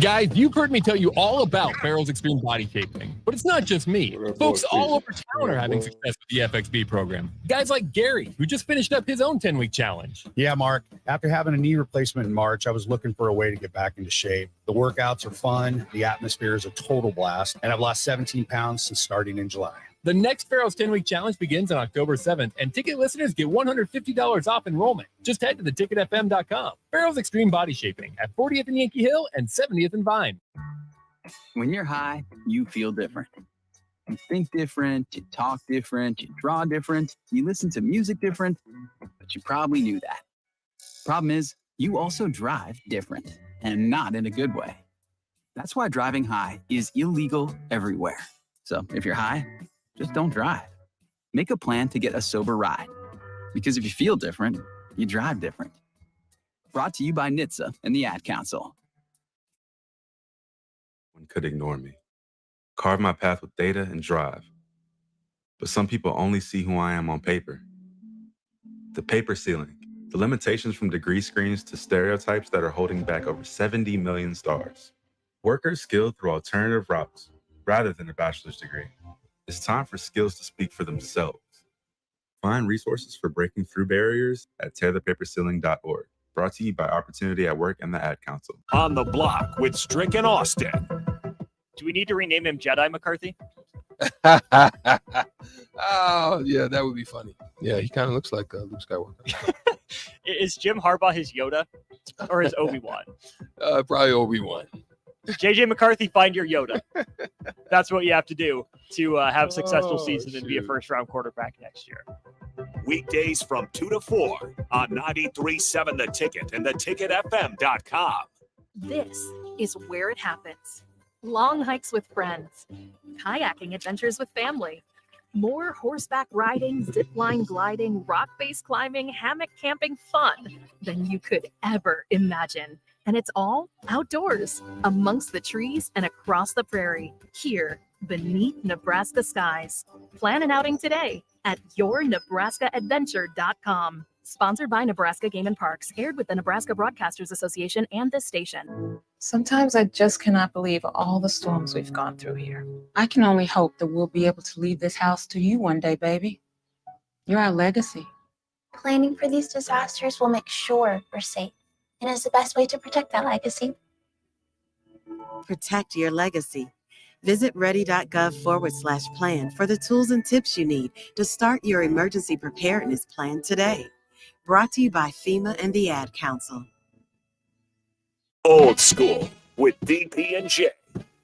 Guys, you've heard me tell you all about Farrell's Extreme Body Shaping, but it's not just me. Folks all over town are having success with the FXB program. Guys like Gary, who just finished up his own 10-week challenge. Yeah, Mark. After having a knee replacement in March, I was looking for a way to get back into shape. The workouts are fun, the atmosphere is a total blast, and I've lost 17 pounds since starting in July. The next Farrell's 10-week challenge begins on October 7th, and ticket listeners get $150 off enrollment. Just head to theticketfm.com. Farrell's Extreme Body Shaping at 40th and Yankee Hill and 70th and Vine. When you're high, you feel different. You think different, you talk different, you draw different, you listen to music different, but you probably knew that. Problem is, you also drive different, and not in a good way. That's why driving high is illegal everywhere. So if you're high, just don't drive. Make a plan to get a sober ride. Because if you feel different, you drive different. Brought to you by NHTSA and the Ad Council. One could ignore me, carve my path with data and drive. But some people only see who I am on paper. The paper ceiling, the limitations from degree screens to stereotypes that are holding back over 70 million stars. Workers skilled through alternative routes rather than a bachelor's degree. It's time for skills to speak for themselves. Find resources for breaking through barriers at tearthepaperceiling.org. Brought to you by Opportunity at Work and the Ad Council. On the Block with Strick and Austin. Do we need to rename him Jedi McCarthy? Oh, yeah, that would be funny. Yeah, he kind of looks like Luke Skywalker. Is Jim Harbaugh his Yoda or his Obi-Wan? Probably Obi-Wan. JJ McCarthy, find your Yoda. That's what you have to do to have a successful season and be a first-round quarterback next year. Weekdays from 2 to 4 on 93.7 The Ticket and theticketfm.com. This is where it happens. Long hikes with friends, kayaking adventures with family, more horseback riding, zipline gliding, rock-based climbing, hammock camping fun than you could ever imagine. And it's all outdoors, amongst the trees and across the prairie, here beneath Nebraska skies. Plan an outing today at yournebraskaadventure.com. Sponsored by Nebraska Game and Parks, aired with the Nebraska Broadcasters Association and this station. Sometimes I just cannot believe all the storms we've gone through here. I can only hope that we'll be able to leave this house to you one day, baby. You're our legacy. Planning for these disasters will make sure we're safe, and is the best way to protect that legacy. Protect your legacy. Visit ready.gov/plan for the tools and tips you need to start your emergency preparedness plan today. Brought to you by FEMA and the Ad Council. Old School with DP and J.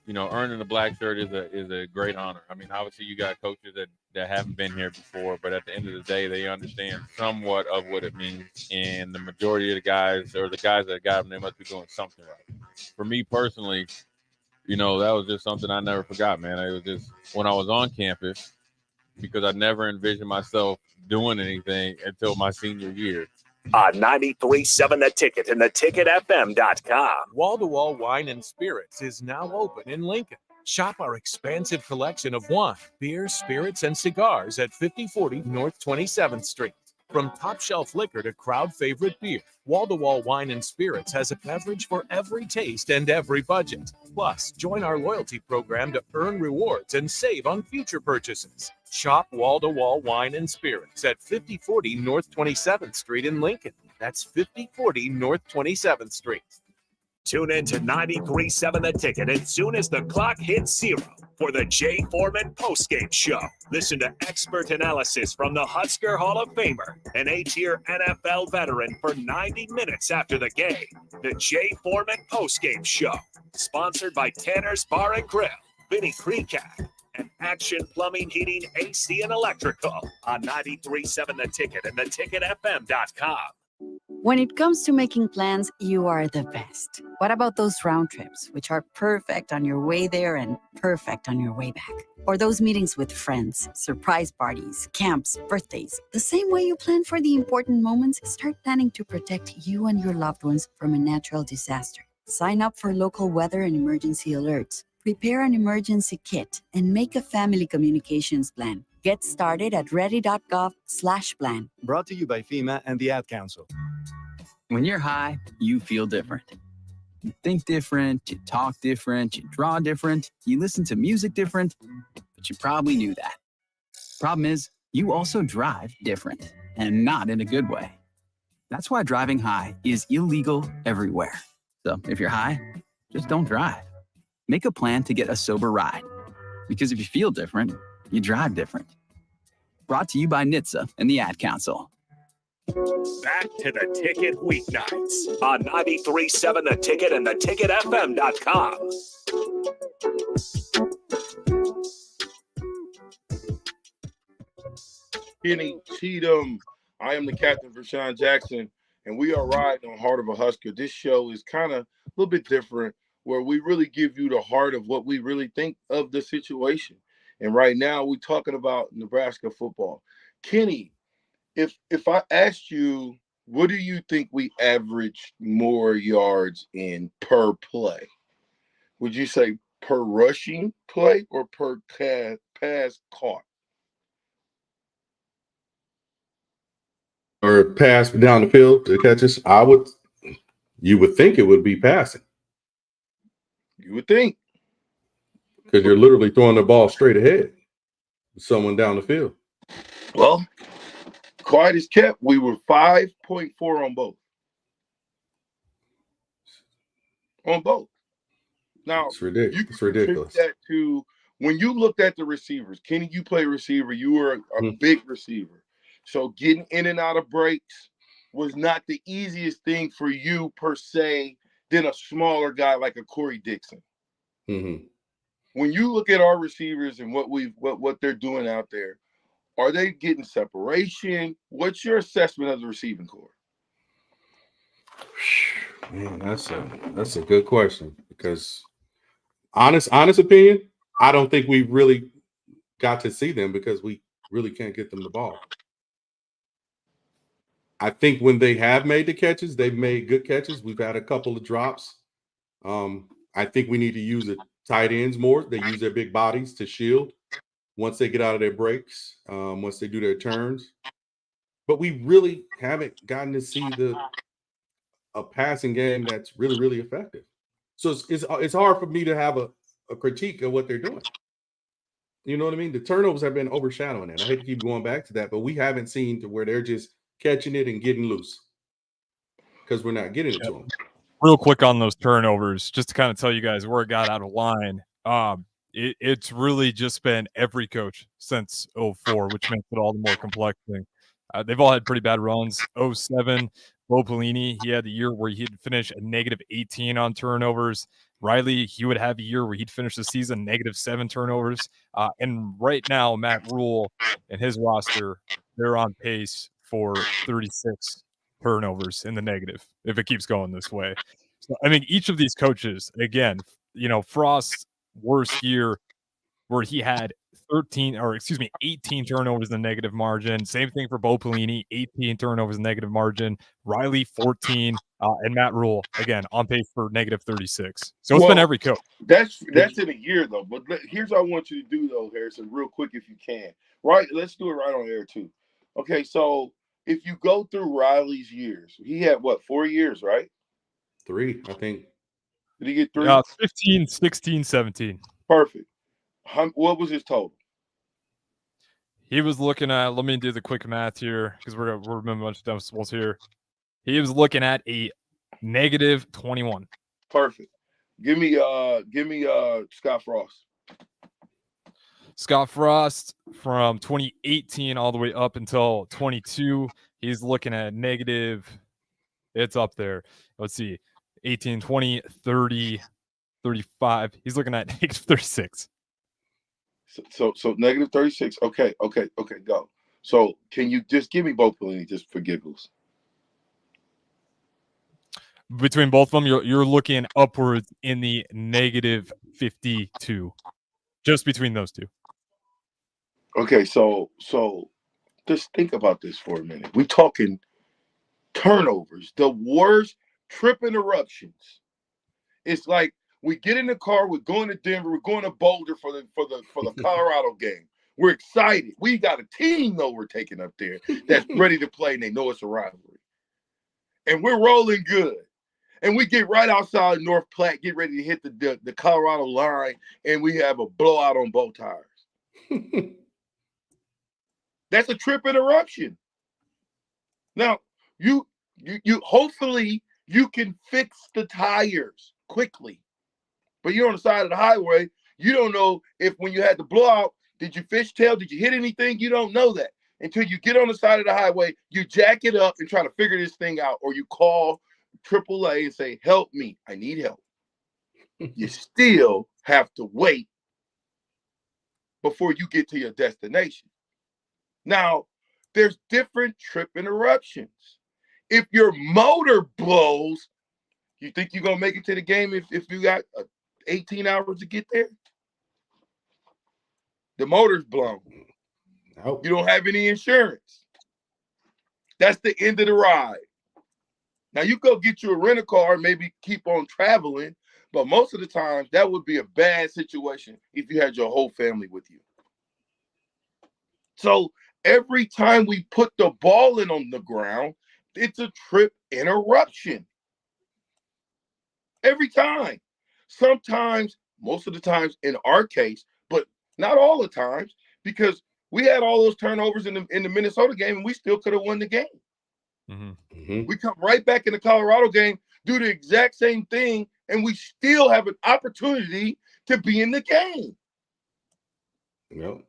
You know, earning a black shirt is a great honor. I mean, obviously you got coaches that haven't been here before, but at the end of the day, they understand somewhat of what it means. And the majority of the guys, or the guys that got them, they must be doing something right. For me personally, you know, that was just something I never forgot, man. It was just when I was on campus, because I never envisioned myself doing anything until my senior year. On 93.7 The Ticket and theticketfm.com. Wall-to-Wall Wine and Spirits is now open in Lincoln. Shop our expansive collection of wine, beer, spirits, and cigars at 5040 North 27th Street. From top-shelf liquor to crowd-favorite beer, Wall-to-Wall Wine and Spirits has a beverage for every taste and every budget. Plus, join our loyalty program to earn rewards and save on future purchases. Shop Wall-to-Wall Wine and Spirits at 5040 North 27th Street in Lincoln. That's 5040 North 27th Street. Tune in to 93.7 The Ticket as soon as the clock hits 0 for the Jay Foreman postgame show. Listen to expert analysis from the Husker Hall of Famer, an 8-year NFL veteran, for 90 minutes after the game. The Jay Foreman postgame show, sponsored by Tanner's Bar and Grill, Vinny Creekat, and Action Plumbing, Heating, AC, and Electrical on 93.7 The Ticket and theticketfm.com. When it comes to making plans, you are the best. What about those round trips, which are perfect on your way there and perfect on your way back? Or those meetings with friends, surprise parties, camps, birthdays. The same way you plan for the important moments, start planning to protect you and your loved ones from a natural disaster. Sign up for local weather and emergency alerts. Prepare an emergency kit and make a family communications plan. Get started at ready.gov/plan. Brought to you by FEMA and the Ad Council. When you're high, you feel different. You think different, you talk different, you draw different, you listen to music different, but you probably knew that. Problem is, you also drive different, and not in a good way. That's why driving high is illegal everywhere. So if you're high, just don't drive. Make a plan to get a sober ride. Because if you feel different, you drive different. Brought to you by NHTSA and the Ad Council. Back to the Ticket weeknights on 93.7 The Ticket and theticketfm.com. Kenny Cheatham. I am the captain, Vershan Jackson, and we are riding on Heart of a Husker. This show is kind of a little bit different, where we really give you the heart of what we really think of the situation. And right now, we're talking about Nebraska football. Kenny, if I asked you, what do you think we average more yards in per play? Would you say per rushing play or per pass caught? Or pass down the field to catches? You would think it would be passing. You would think. Because you're literally throwing the ball straight ahead with someone down the field. Well, quiet as kept, we were 5.4 on both. On both. Now, It's ridiculous. It's ridiculous. That to when you looked at the receivers, Kenny, you play receiver, you were a big receiver. So getting in and out of breaks was not the easiest thing for you per se than a smaller guy like a Corey Dixon. Mm-hmm. When you look at our receivers and what they're doing out there, are they getting separation? What's your assessment of the receiving corps? Man, that's a good question, because honest opinion, I don't think we really got to see them because we really can't get them the ball. I think when they have made the catches, they've made good catches. We've had a couple of drops. I think we need to use the tight ends more. They use their big bodies to shield once they get out of their breaks, once they do their turns. But we really haven't gotten to see a passing game that's really, really effective. So it's hard for me to have a critique of what they're doing. You know what I mean? The turnovers have been overshadowing it. I hate to keep going back to that, but we haven't seen to where they're just catching it and getting loose because we're not getting it to them. Real quick on those turnovers, just to kind of tell you guys where it got out of line. It's really just been every coach since 04, which makes it all the more complex thing. They've all had pretty bad runs. 07, Bo Pelini, he had a year where he'd finish a negative 18 on turnovers. Riley, he would have a year where he'd finish the season negative 7 turnovers. And right now, Matt Rule and his roster, they're on pace for 36 turnovers in the negative if it keeps going this way. So, I mean, each of these coaches, again, Frost's worst year where he had 18 turnovers in the negative margin. Same thing for Bo Pelini, 18 turnovers in negative margin. Riley, 14, and Matt Rule, again, on pace for negative 36. So it's been every coach. That's in a year, though. But here's what I want you to do, though, Harrison, real quick if you can. Right? Let's do it right on air, too. Okay, so if you go through Riley's years, he had, 4 years, right? 3, I think. Did he get 3? 15, 16, 17. Perfect. What was his total? He was looking at, let me do the quick math here because we're remembering a bunch of decimals here. He was looking at a negative 21. Perfect. Give me Scott Frost. Scott Frost from 2018 all the way up until 22. He's looking at negative. It's up there. Let's see. 18, 20, 30, 35. He's looking at negative 36. So negative 36. Okay, go. So can you just give me both Pelini just for giggles? Between both of them, you're looking upwards in the negative 52. Just between those two. Okay, so just think about this for a minute. We talking turnovers, the worst trip interruptions. It's like we get in the car, we're going to Denver, we're going to Boulder for the Colorado game. We're excited. We got a team, though, we're taking up there that's ready to play, and they know it's a rivalry. And we're rolling good. And we get right outside North Platte, get ready to hit the Colorado line, and we have a blowout on both tires. That's a trip interruption. Now, you hopefully you can fix the tires quickly. But you're on the side of the highway. You don't know if when you had the blowout, did you fishtail? Did you hit anything? You don't know that until you get on the side of the highway. You jack it up and try to figure this thing out, or you call AAA and say, "Help me! I need help." You still have to wait before you get to your destination. Now, there's different trip interruptions. If your motor blows, you think you're gonna make it to the game if you got 18 hours to get there? The motor's blown. You don't have any insurance. That's the end of the ride. Now you go get you a rental car, maybe keep on traveling, but most of the time that would be a bad situation if you had your whole family with you. So every time we put the ball in on the ground, it's a trip interruption. Every time. Sometimes, most of the times in our case, but not all the times, because we had all those turnovers in the Minnesota game and we still could have won the game. We come right back in the Colorado game, do the exact same thing, and we still have an opportunity to be in the game. Yep.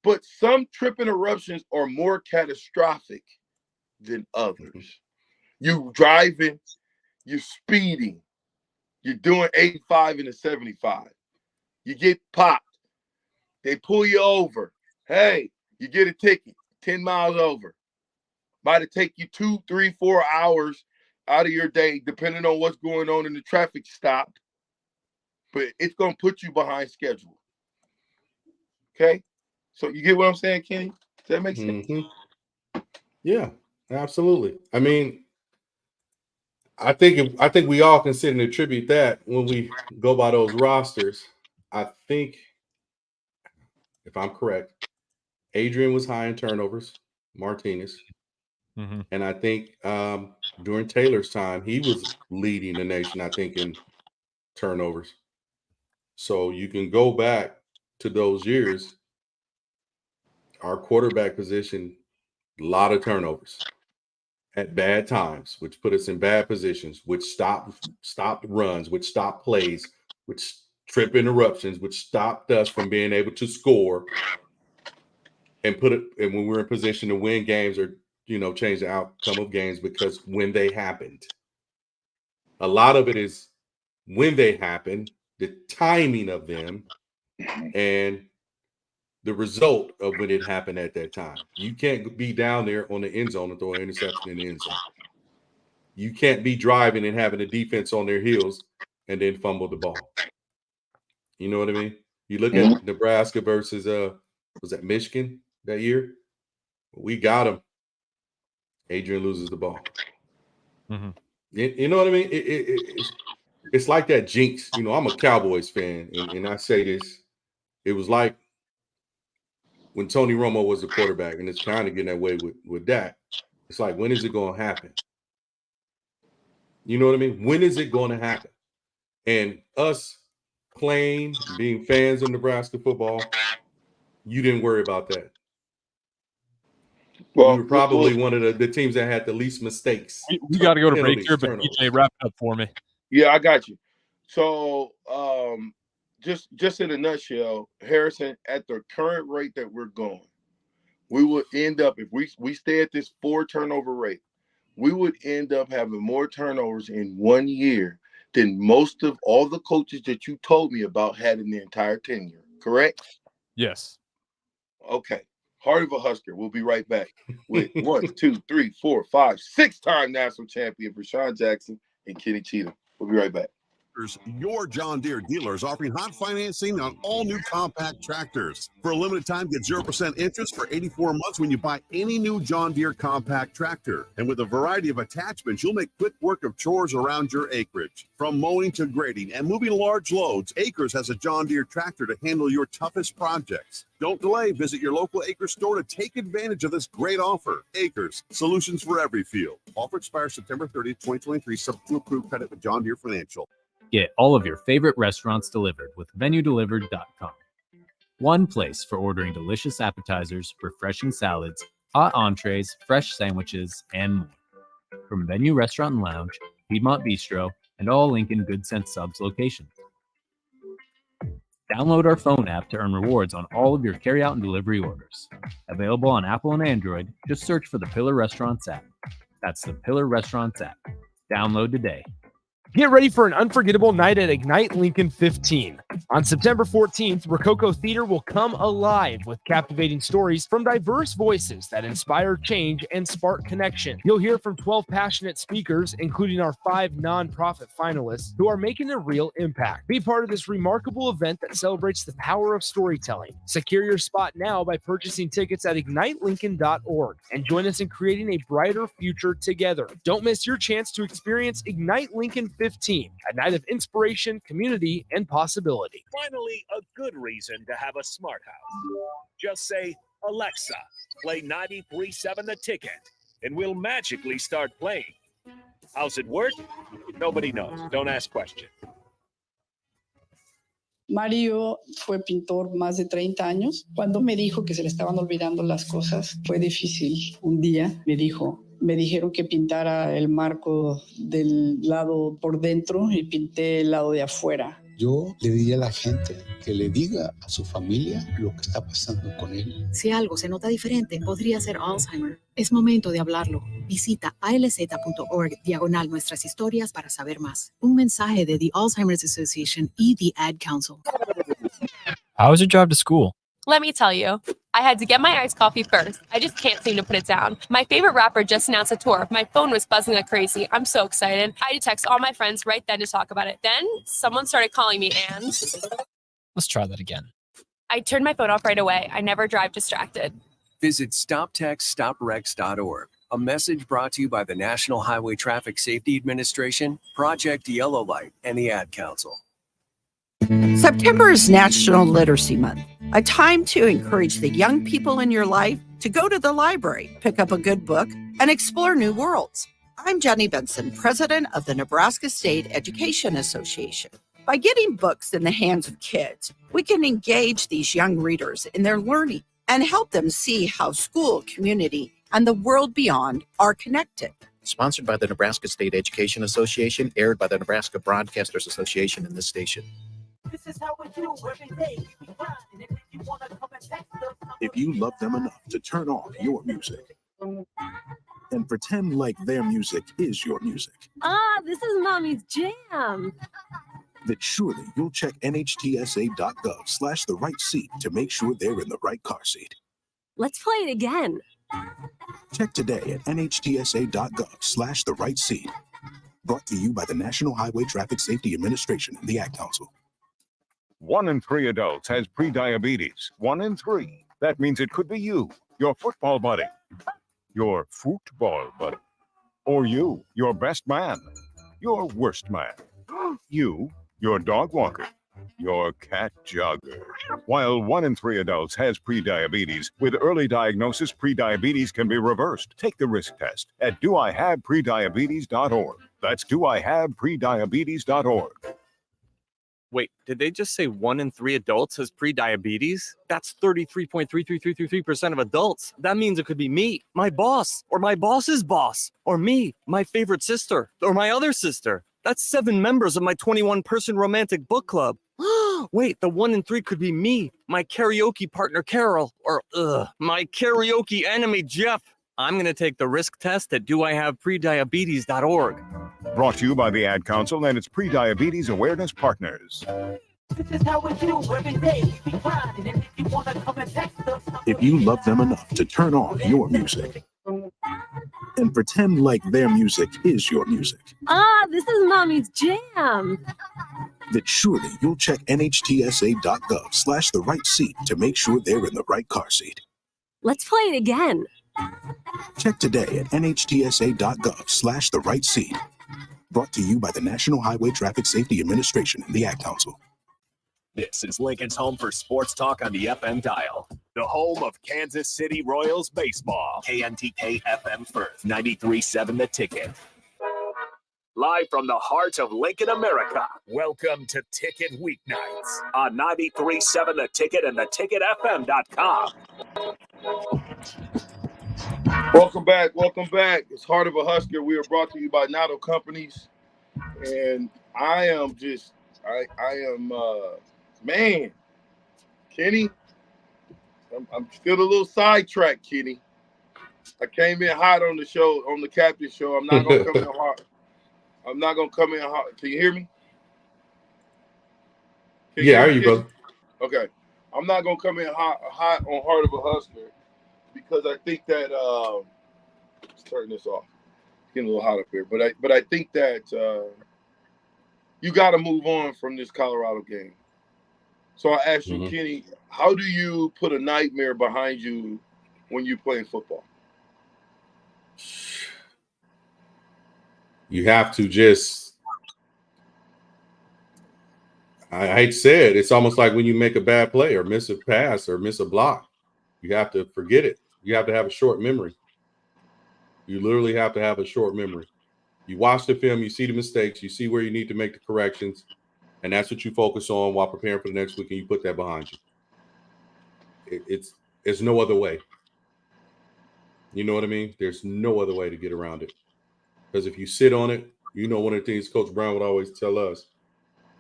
But some trip interruptions are more catastrophic than others. You driving, you're speeding, you're doing 85 and a 75. You get popped. They pull you over. Hey, you get a ticket, 10 miles over. Might take you 2, 3, 4 hours out of your day, depending on what's going on in the traffic stop. But it's going to put you behind schedule. Okay? So you get what I'm saying, Kenny? Does that make sense? Yeah, absolutely. I mean, I think we all can sit and attribute that when we go by those rosters. I think, if I'm correct, Adrian was high in turnovers, Martinez. And I think during Taylor's time, he was leading the nation, I think, in turnovers. So you can go back to those years. Our quarterback position, a lot of turnovers at bad times, which put us in bad positions, which stopped runs, which stopped plays, which trip interruptions, which stopped us from being able to score and and when we're in position to win games or change the outcome of games, because when they happened, a lot of it is when they happen, the timing of them, and the result of when it happened at that time. You can't be down there on the end zone and throw an interception in the end zone. You can't be driving and having the defense on their heels and then fumble the ball. You know what I mean? You look at Nebraska versus was that Michigan that year? We got them. Adrian loses the ball. You know what I mean? It's like that jinx. I'm a Cowboys fan, and I say this. It was like when Tony Romo was the quarterback, and it's kind of getting that way with Dak. It's like, when is it going to happen? You know what I mean? When is it going to happen? And us playing, being fans of Nebraska football, you didn't worry about that. Well, we were probably one of the teams that had the least mistakes. We got to go to break here, but DJ, wrap it up for me. Yeah, I got you. So just in a nutshell, Harrison, at the current rate that we're going, we would end up, if we stay at this 4 turnover rate, we would end up having more turnovers in 1 year than most of all the coaches that you told me about had in their entire tenure. Correct? Yes. Okay. Heart of a Husker. We'll be right back with 1, 2, 3, 4, 5, 6-time national champion Vershan Jackson and Kenny Cheatham. We'll be right back. Huskers, your John Deere dealers, offering hot financing on all new compact tractors. For a limited time, get 0% interest for 84 months when you buy any new John Deere compact tractor. And with a variety of attachments, you'll make quick work of chores around your acreage. From mowing to grading and moving large loads, Acres has a John Deere tractor to handle your toughest projects. Don't delay. Visit your local Acres store to take advantage of this great offer. Acres, solutions for every field. Offer expires September 30th, 2023, subject to approved credit with John Deere Financial. Get all of your favorite restaurants delivered with VenueDelivered.com. One place for ordering delicious appetizers, refreshing salads, hot entrees, fresh sandwiches, and more. From Venue Restaurant and Lounge, Piedmont Bistro, and all Lincoln Good Sense Subs locations. Download our phone app to earn rewards on all of your carryout and delivery orders. Available on Apple and Android, just search for the Pillar Restaurants app. That's the Pillar Restaurants app. Download today. Get ready for an unforgettable night at Ignite Lincoln 15. On September 14th, Rococo Theater will come alive with captivating stories from diverse voices that inspire change and spark connection. You'll hear from 12 passionate speakers, including our 5 nonprofit finalists, who are making a real impact. Be part of this remarkable event that celebrates the power of storytelling. Secure your spot now by purchasing tickets at ignitelincoln.org and join us in creating a brighter future together. Don't miss your chance to experience Ignite Lincoln 15, a night of inspiration, community, and possibility. Finally, a good reason to have a smart house. Just say, Alexa, play 93.7 The Ticket, and we'll magically start playing. How's it work? Nobody knows. Don't ask questions. Mario fue pintor más de 30 años. Cuando me dijo que se le estaban olvidando las cosas, fue difícil. Un día me dijeron que pintara el marco del lado por dentro y pinté el lado de afuera. Yo le diría a la gente que le diga a su familia lo que está pasando con él. Si algo se nota diferente, podría ser Alzheimer. Es momento de hablarlo. Visita alz.org/nuestras historias para saber más. Un mensaje de The Alzheimer's Association y The Ad Council. How was your drive to school? Let me tell you, I had to get my iced coffee first. I just can't seem to put it down. My favorite rapper just announced a tour. My phone was buzzing like crazy. I'm so excited. I had to text all my friends right then to talk about it. Then someone started calling me and... Let's try that again. I turned my phone off right away. I never drive distracted. Visit StopTextStopWrecks.org. A message brought to you by the National Highway Traffic Safety Administration, Project Yellow Light, and the Ad Council. September is National Literacy Month, a time to encourage the young people in your life to go to the library, pick up a good book, and explore new worlds. I'm Jenny Benson, president of the Nebraska State Education Association. By getting books in the hands of kids, we can engage these young readers in their learning and help them see how school, community, and the world beyond are connected. Sponsored by the Nebraska State Education Association, aired by the Nebraska Broadcasters Association and this station. This is how we do every day. If you love them enough to turn on your music and pretend like their music is your music, this is Mommy's jam. then surely you'll check nhtsa.gov/the right seat to make sure they're in the right car seat. Let's play it again. Check today at nhtsa.gov/the right seat. Brought to you by the National Highway Traffic Safety Administration and the Ad Council. 1 in 3 adults has prediabetes. 1 in 3. That means it could be you, your football buddy, your football buddy, or you, your best man, your worst man, you, your dog walker, your cat jogger. While 1 in 3 adults has prediabetes, with early diagnosis, prediabetes can be reversed. Take the risk test at doihaveprediabetes.org. That's doihaveprediabetes.org. Wait, did they just say 1 in 3 adults has prediabetes? That's 33.33333% of adults. That means it could be me, my boss, or my boss's boss, or me, my favorite sister, or my other sister. That's 7 members of my 21-person romantic book club. Wait, the 1 in 3 could be me, my karaoke partner Carol, or my karaoke enemy Jeff. I'm going to take the risk test at doihaveprediabetes.org. Brought to you by the Ad Council and its Prediabetes Awareness Partners. This is how we do every day. We grind, and if you want to come and text us. If you love them enough to turn on your music and pretend like their music is your music. This is Mommy's Jam. Then surely you'll check nhtsa.gov/the right seat to make sure they're in the right car seat. Let's play it again. Check today at nhtsa.gov/the right seat. Brought to you by the National Highway Traffic Safety Administration and the Ad Council. This is Lincoln's home for sports talk on the FM dial. The home of Kansas City Royals baseball. KNTK FM Firth, 93.7 The Ticket. Live from the heart of Lincoln, America. Welcome to Ticket Weeknights on 93.7 The Ticket and theticketfm.com. Welcome back. Welcome back. It's Heart of a Husker. We are brought to you by Nato Companies. And I am man, Kenny, I'm still a little sidetracked, Kenny. I came in hot on the show, on the captain show. I'm not going to come in hard. I'm not going to come in hard. Can you hear me? Yeah, I hear you, brother. Okay. I'm not going to come in hot on Heart of a Husker because I think that let's turn this off. It's getting a little hot up here. But I think that you got to move on from this Colorado game. So I asked you, Kenny, how do you put a nightmare behind you when you're playing football? You have to just, I hate to say it, it's almost like when you make a bad play or miss a pass or miss a block. You have to forget it. You have to have a short memory. You literally have to have a short memory. You watch the film, you see the mistakes, you see where you need to make the corrections, and that's what you focus on while preparing for the next week, and you put that behind you. It's no other way. You know what I mean? There's no other way to get around it. Because if you sit on it, you know, one of the things Coach Brown would always tell us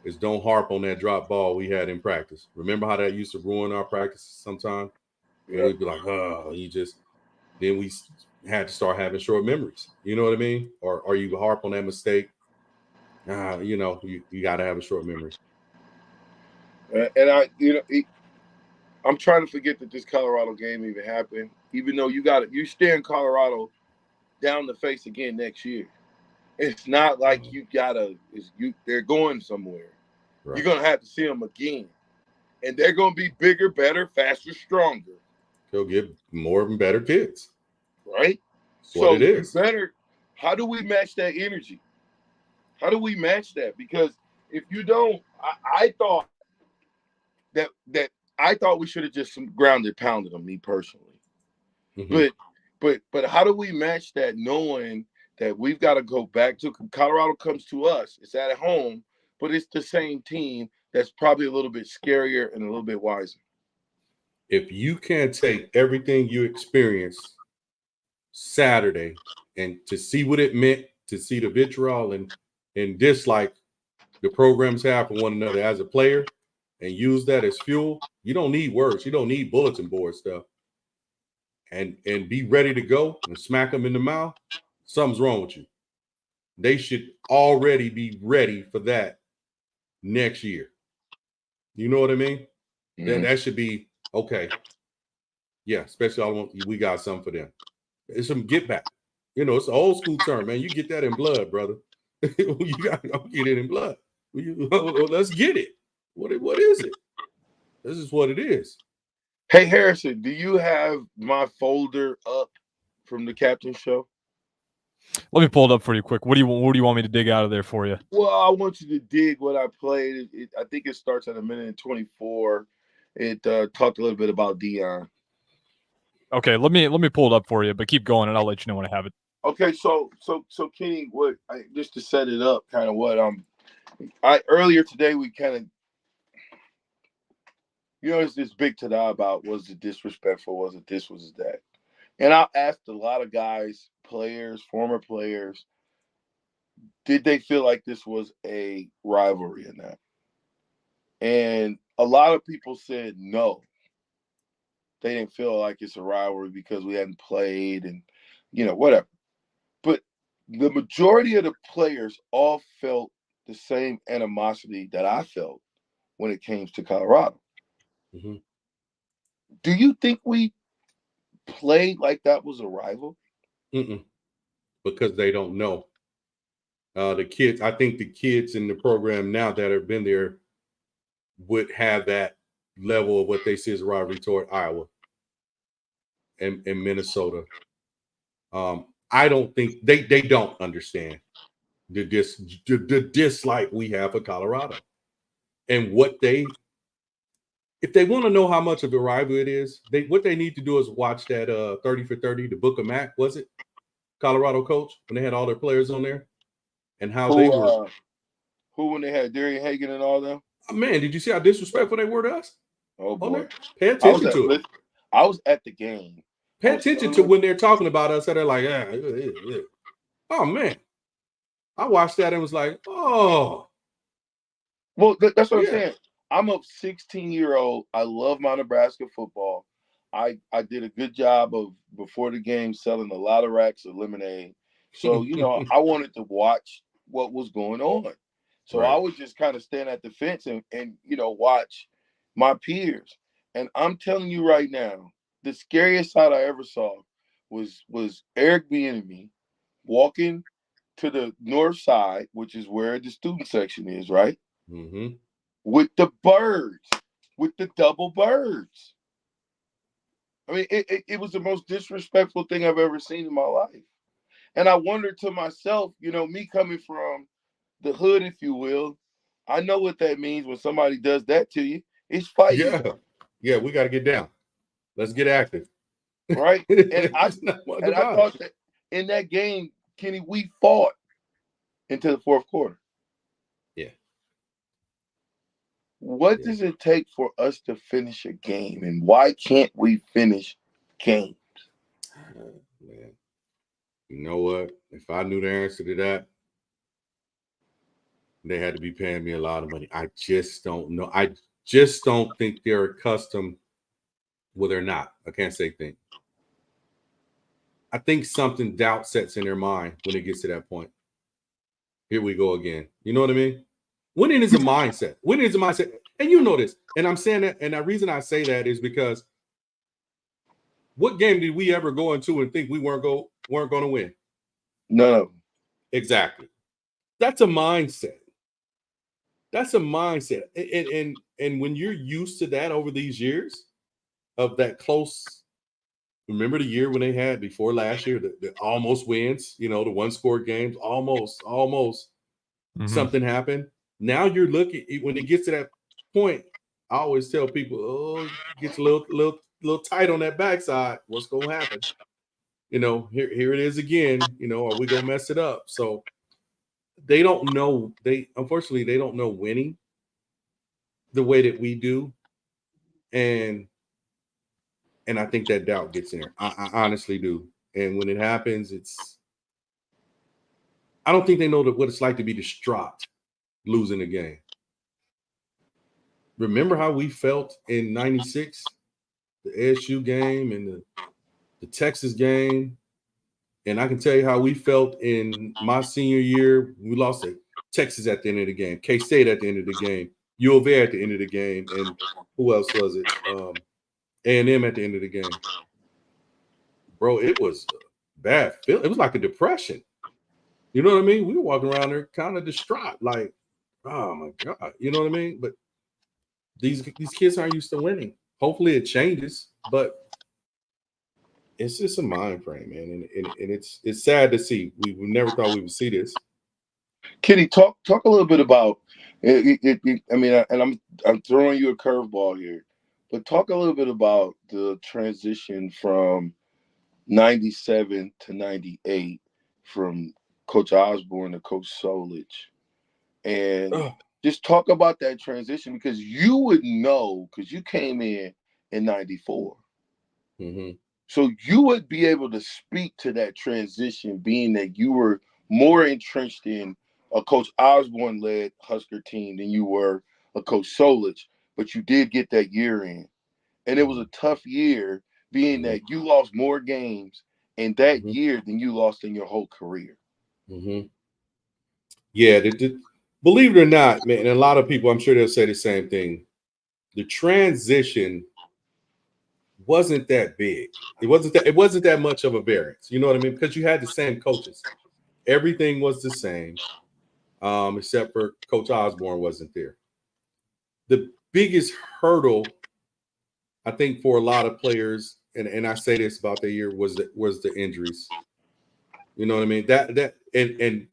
is don't harp on that drop ball we had in practice. Remember how that used to ruin our practices sometimes? Yeah. We'd be like, oh, then we had to start having short memories. You know what I mean? Or you harp on that mistake. You know, you got to have a short memory. And I'm trying to forget that this Colorado game even happened, even though you stay in Colorado down the face again next year. It's not like they're going somewhere. Right. You're going to have to see them again. And they're going to be bigger, better, faster, stronger. They'll get more and better kids. Right? That's what it is. How do we match that energy? How do we match that? Because if you don't, I thought we should have just grounded pounded them, me personally. Mm-hmm. But how do we match that knowing that we've got to go back to Colorado comes to us. It's at home, but it's the same team that's probably a little bit scarier and a little bit wiser. If you can't take everything you experienced Saturday and to see what it meant, to see the vitriol and dislike the programs have for one another as a player and use that as fuel, you don't need words. You don't need bulletin board stuff. And be ready to go and smack them in the mouth, something's wrong with you. They should already be ready for that next year. You know what I mean? Mm-hmm. That should be okay. Yeah, especially we got something for them. It's some get back. You know, it's an old school term, man. You get that in blood, brother. You got to get it in blood. Let's get it. What is it? This is what it is. Hey, Harrison, do you have my folder up from the captain show? Let me pull it up for you quick. What do you want me to dig out of there for you? Well, I want you to dig what I played. I think it starts at 1:24. It talked a little bit about Dion. Okay, let me pull it up for you, but keep going and I'll let you know when I have it. Okay, so Kenny, just to set it up, kind of what earlier today we kind of, it's this big tada about was it disrespectful, was it this, was it that, and I asked a lot of guys, players, former players, did they feel like this was a rivalry in that? And a lot of people said no. They didn't feel like it's a rivalry because we hadn't played and, whatever. But the majority of the players all felt the same animosity that I felt when it came to Colorado. Mm-hmm. Do you think we played like that was a rival? Mm-mm. because they don't know. The kids, I think the kids in the program now that have been there would have that level of what they see as rivalry toward Iowa and Minnesota. I don't think they don't understand the dislike we have for Colorado. And what if they want to know how much of a rival it is, what they need to do is watch that 30 for 30, the Book of Mac, was it? Colorado coach, when they had all their players on there, and how they were. Who when they had Darian Hagan and all them? Man, did you see how disrespectful they were to us? Oh boy, pay attention to it. I was at the game. Pay attention to when they're talking about us, and they're like, oh man. I watched that and was like, oh. Well, that's what I'm saying. I'm a 16-year-old. I love my Nebraska football. I did a good job of, before the game, selling a lot of racks of lemonade. So, I wanted to watch what was going on. So I would just kind of stand at the fence and watch my peers. And I'm telling you right now, the scariest sight I ever saw was Eric Bieniemy walking to the north side, which is where the student section is, right? Mm-hmm. With the birds, with the double birds. I mean, it was the most disrespectful thing I've ever seen in my life. And I wondered to myself, me coming from the hood, if you will, I know what that means when somebody does that to you. It's fighting. Yeah, we got to get down. Let's get active. Right? And I thought that in that game, Kenny, we fought into the fourth quarter. Yeah. What does it take for us to finish a game, and why can't we finish games? Man, you know what? If I knew the answer to that, they had to be paying me a lot of money. I just don't know. I just don't think they're accustomed. Well, they're not. I can't say think. I think doubt sets in their mind when it gets to that point. Here we go again. You know what I mean? Winning is a mindset. Winning is a mindset. And you know this. And I'm saying that, and the reason I say that is because what game did we ever go into and think we weren't going to win? No. Exactly. That's a mindset. That's a mindset. And when you're used to that over these years of that close, remember the year when they had before last year, the almost wins, the one-score games, almost something happened. Now you're looking, when it gets to that point, I always tell people, it gets a little tight on that backside. What's going to happen? Here it is again. Are we going to mess it up? So they don't know. Unfortunately, they don't know winning the way that we do. And I think that doubt gets in there. I honestly do. And when it happens, I don't think they know what it's like to be distraught losing a game. Remember how we felt in 96, the ASU game and the Texas game? And I can tell you how we felt in my senior year. We lost to Texas at the end of the game, K-State at the end of the game, U of A at the end of the game, and who else was it? A&M at the end of the game. Bro, it was a bad feeling. It was like a depression. You know what I mean? We were walking around there kind of distraught, like, oh my God. You know what I mean? But these kids aren't used to winning. Hopefully it changes, but it's just a mind frame, man. And it's sad to see. We never thought we would see this. Kenny, talk a little bit about it. I mean, and I'm throwing you a curveball here, but talk a little bit about the transition from 97 to 98, from Coach Osborne to Coach Solich, and just talk about that transition, because you would know, because you came in 94. Mm-hmm. So you would be able to speak to that transition, being that you were more entrenched in a Coach Osborne-led Husker team than you were a Coach Solich, but you did get that year in. And it was a tough year, being that you lost more games in that year than you lost in your whole career. Mm-hmm. Yeah, believe it or not, man, and a lot of people, I'm sure they'll say the same thing. The transition wasn't that big. It wasn't that much of a variance. You know what I mean? Because you had the same coaches. Everything was the same, except for Coach Osborne wasn't there. The biggest hurdle, I think, for a lot of players, and I say this about the year, was the injuries. You know what I mean? And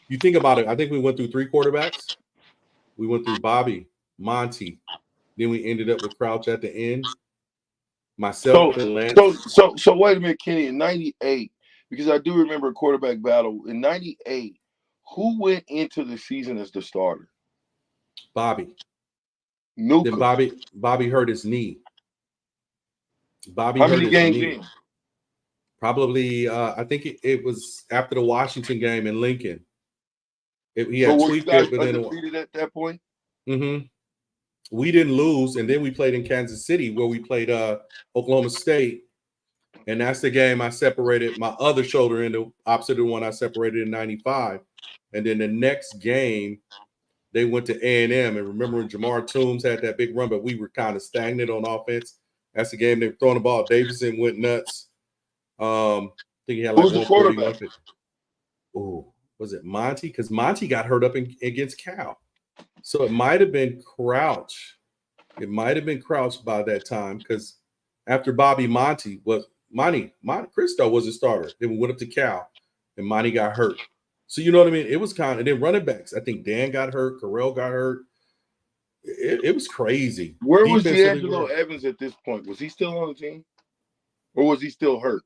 you think about it. I think we went through 3 quarterbacks. We went through Bobby, Monty, then we ended up with Crouch at the end. Myself and Lance. So wait a minute, Kenny. In '98, because I do remember a quarterback battle in '98. Who went into the season as the starter? Bobby. Nuka. Then Bobby hurt his knee. How many games in? Probably, I think it was after the Washington game in Lincoln. He So had were tweaked you guys it, but then undefeated at that point? We didn't lose, and then we played in Kansas City where we played Oklahoma State, and that's the game I separated my other shoulder into, opposite of the one I separated in '95. And then the next game, they went to A&M, and remember when Jamar Toombs had that big run, but we were kind of stagnant on offense. That's the game they were throwing the ball. Davidson went nuts. I think he had like 140. Oh, was it Monty? Because Monty got hurt up against Cal. So it might have been Crouch. It might have been Crouch by that time, because after Bobby, Monty Cristo was a starter. Then we went up to Cal, and Monty got hurt. So you know what I mean? It was kind of, and then running backs. I think Dan got hurt. Carell got hurt. It was crazy. Where was D'Angelo Evans at this point? Was he still on the team, or was he still hurt?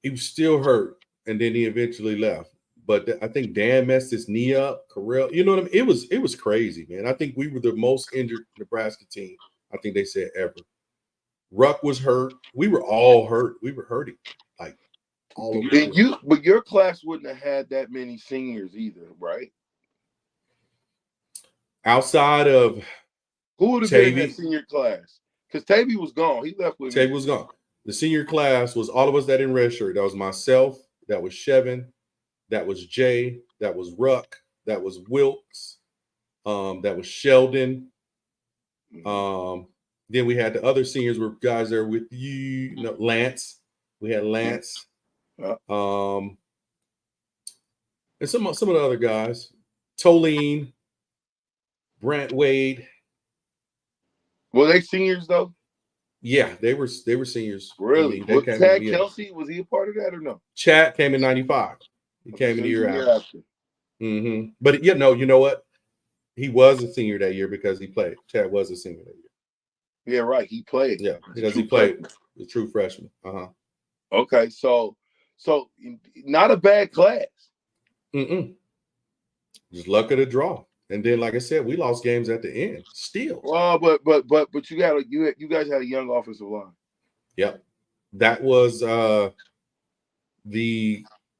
He was still hurt, and then he eventually left. But I think Dan messed his knee up. Carell, you know what I mean? It was crazy, man. I think we were the most injured Nebraska team, I think they said, ever. Ruck was hurt. We were all hurt. We were hurting, like all over. But your class wouldn't have had that many seniors either, right? Outside of who would have been in that senior class? Because Tavy was gone. He left with Tavy was gone. The senior class was all of us that in red shirt. That was myself. That was Chevin. That was Jay. That was Ruck. That was Wilkes. That was Sheldon. Then we had the other seniors were guys there with you. Lance. We had Lance. And some of the other guys. Tolene. Brant Wade. Were they seniors though? Yeah, they were seniors. Really? Was Chad Kelsey, was he a part of that or no? Chad came in '95. He came in the year after. But you know what? He was a senior that year because he played. Chad was a senior that year. Yeah, right. He played. Yeah, because he played the true freshman. Okay, so not a bad class. Just luck of the draw. And then, like I said, we lost games at the end. Still. Well, but you guys had a young offensive line. Yep. That was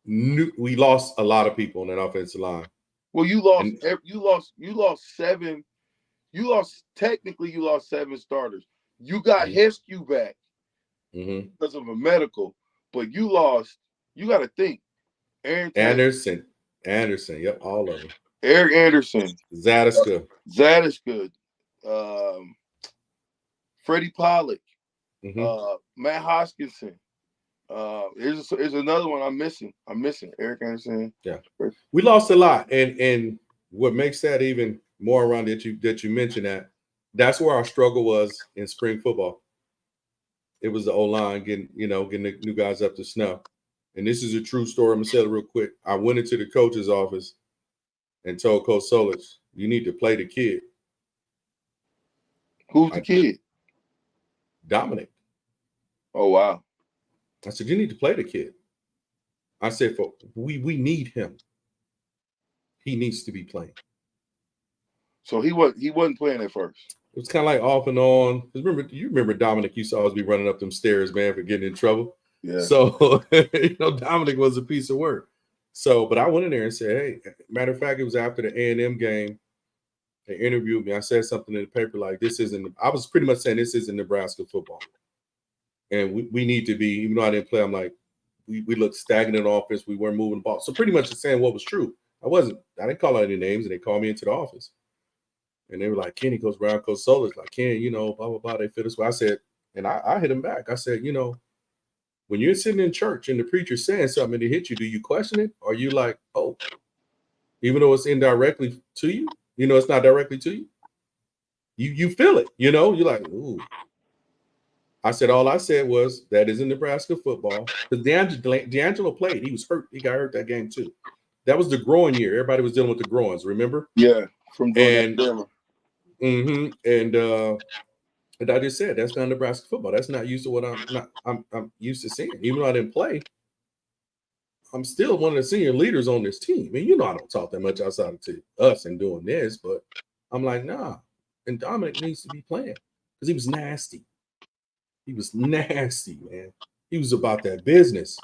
we lost a lot of people on that offensive line. Well, you lost 7. You lost 7 starters. You got Heskew back because of a medical, but you got to think. Anderson. Yep, all of them. Eric Anderson, Zadiska, Freddie Pollock, Matt Hoskinson. There's another one I'm missing. Eric Anderson. Yeah, we lost a lot, and what makes that even more around that you mentioned that's where our struggle was in spring football. It was the O-line getting the new guys up to snuff. And this is a true story. I'm gonna say it real quick. I went into the coach's office and told Coach Solich, you need to play the kid. Who's the kid? Dominic. Oh, wow. I said, you need to play the kid. I said, we need him. He needs to be playing. So he wasn't playing at first. It was kind of like off and on. You remember Dominic used to always be running up them stairs, man, for getting in trouble. Yeah. So, Dominic was a piece of work. So, but I went in there and said, hey, matter of fact, it was after the A&M game. They interviewed me. I said something in the paper like, I was pretty much saying this isn't Nebraska football. And we need to be, even though I didn't play, I'm like, we looked stagnant on offense. We weren't moving the ball. So pretty much just saying what was true. I didn't call out any names, and they called me into the office. And they were like, Kenny goes around, Coach Solich, like, Ken, blah, blah, blah. They fit us well. I said, And I hit him back. I said, when you're sitting in church and the preacher's saying something and it hits you, do you question it? Or are you like, oh, even though it's indirectly to you, it's not directly to you? You feel it, you're like, ooh. I said, all I said was that isn't Nebraska football. Because D'Angelo played. He was hurt. He got hurt that game too. That was the growing year. Everybody was dealing with the growings, remember? Yeah, from Denver. And I just said that's not Nebraska football. That's not used to what I'm used to seeing. Even though I didn't play, I'm still one of the senior leaders on this team. And I don't talk that much outside of us and doing this, but I'm like, nah. And Dominic needs to be playing because he was nasty. He was nasty, man. He was about that business.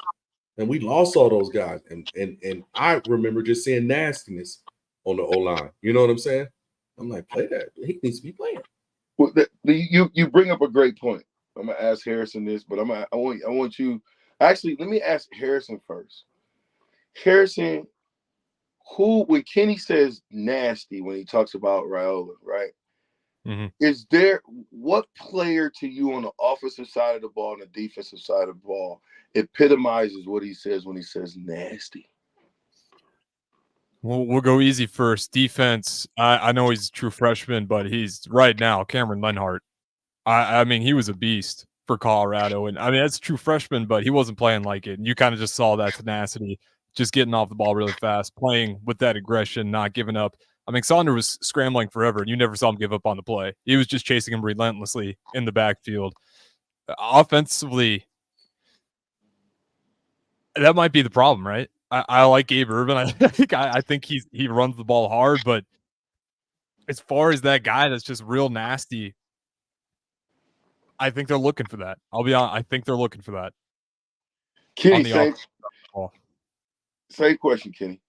And we lost all those guys. And I remember just seeing nastiness on the O-line. You know what I'm saying? I'm like, play that. He needs to be playing. Well, you bring up a great point. I'm gonna ask Harrison this, but I want you. Actually, let me ask Harrison first. Harrison, when Kenny says nasty when he talks about Raiola, right? Mm-hmm. Is there what player to you on the offensive side of the ball and the defensive side of the ball epitomizes what he says when he says nasty? Well, we'll go easy first. Defense. I know he's a true freshman, but he's right now Cameron Lenhart. I mean, he was a beast for Colorado, and I mean that's a true freshman, but he wasn't playing like it. And you kind of just saw that tenacity, just getting off the ball really fast, playing with that aggression, not giving up. I mean, Saunders was scrambling forever, and you never saw him give up on the play. He was just chasing him relentlessly in the backfield. Offensively, that might be the problem, right? I like Gabe Urban. I think he runs the ball hard, but as far as that guy that's just real nasty, I think they're looking for that. I'll be honest. I think they're looking for that. Kenny, same question, Kenny.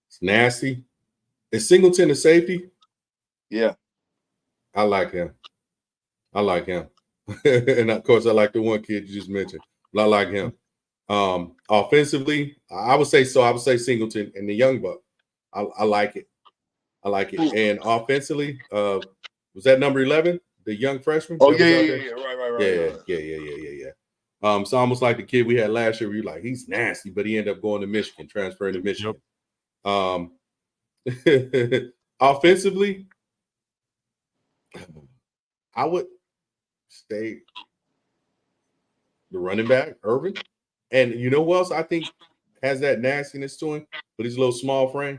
It's nasty. Is Singleton a safety? Yeah. I like him. And of course, I like the one kid you just mentioned. But I like him. Offensively, I would say Singleton and the young buck. I like it. And offensively, was that number 11? The young freshman? Oh, yeah. Right. Yeah. So almost like the kid we had last year, where you're like, he's nasty, but he ended up going to Michigan, transferring to Michigan. Yep. Offensively, I would stay the running back, Irvin. And you know who else I think has that nastiness to him, but he's a little small frame?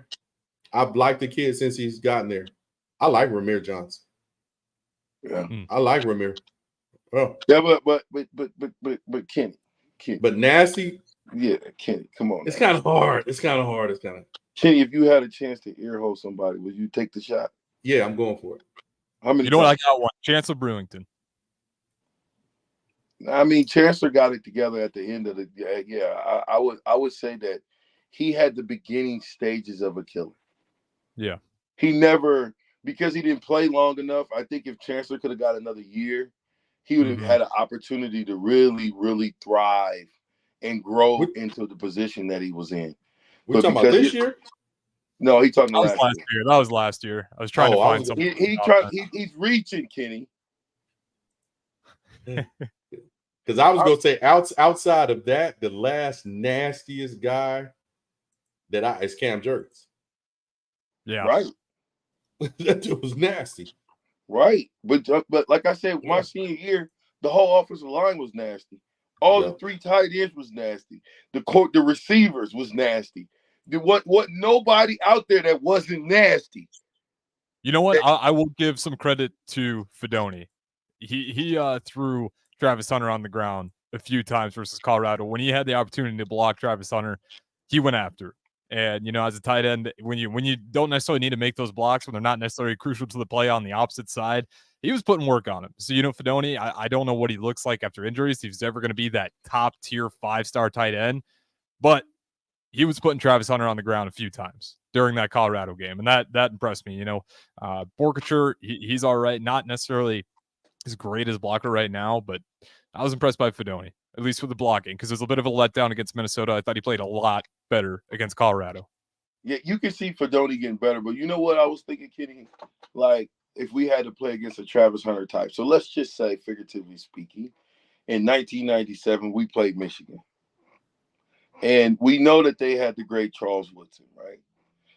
I've liked the kid since he's gotten there. I like Ramir Johnson. Yeah, I like Ramir. Oh. Yeah, but Kenny. But nasty. Yeah, Kenny. Come on. It's kind of hard. Kenny, if you had a chance to earhole somebody, would you take the shot? Yeah, I'm going for it. How many? You know what? I got one. Chancellor Brewington. I mean, Chancellor got it together at the end of the. Yeah, I would say that he had the beginning stages of a killer. Yeah. He never, because he didn't play long enough. I think if Chancellor could have got another year, he would have had an opportunity to really, really thrive and grow into the position that he was in. We're talking about this year? No, he's talking last year. That was last year. I was trying to find something. He's reaching, Kenny. Because I was going to say, outside of that, the last nastiest guy is Cam Jurgens. Yeah. Right. That dude was nasty. Right. But like I said, my senior year, the whole offensive line was nasty. All the three tight ends was nasty. The receivers was nasty. What nobody out there that wasn't nasty. You know what? I will give some credit to Fedoni. He threw Travis Hunter on the ground a few times versus Colorado. When he had the opportunity to block Travis Hunter, he went after it. And, as a tight end, when you don't necessarily need to make those blocks, when they're not necessarily crucial to the play on the opposite side, he was putting work on him. So, Fedoni, I don't know what he looks like after injuries. If he's ever going to be that top-tier 5-star tight end. But he was putting Travis Hunter on the ground a few times during that Colorado game. And that impressed me. Borkature, he's all right. Not necessarily as great as blocker right now, but I was impressed by Fedoni, at least with the blocking, because there's a bit of a letdown against Minnesota. I thought he played a lot better against Colorado. Yeah, you can see Fedoni getting better, but you know what I was thinking, Kenny? Like, if we had to play against a Travis Hunter type. So let's just say, figuratively speaking, in 1997, we played Michigan. And we know that they had the great Charles Woodson, right?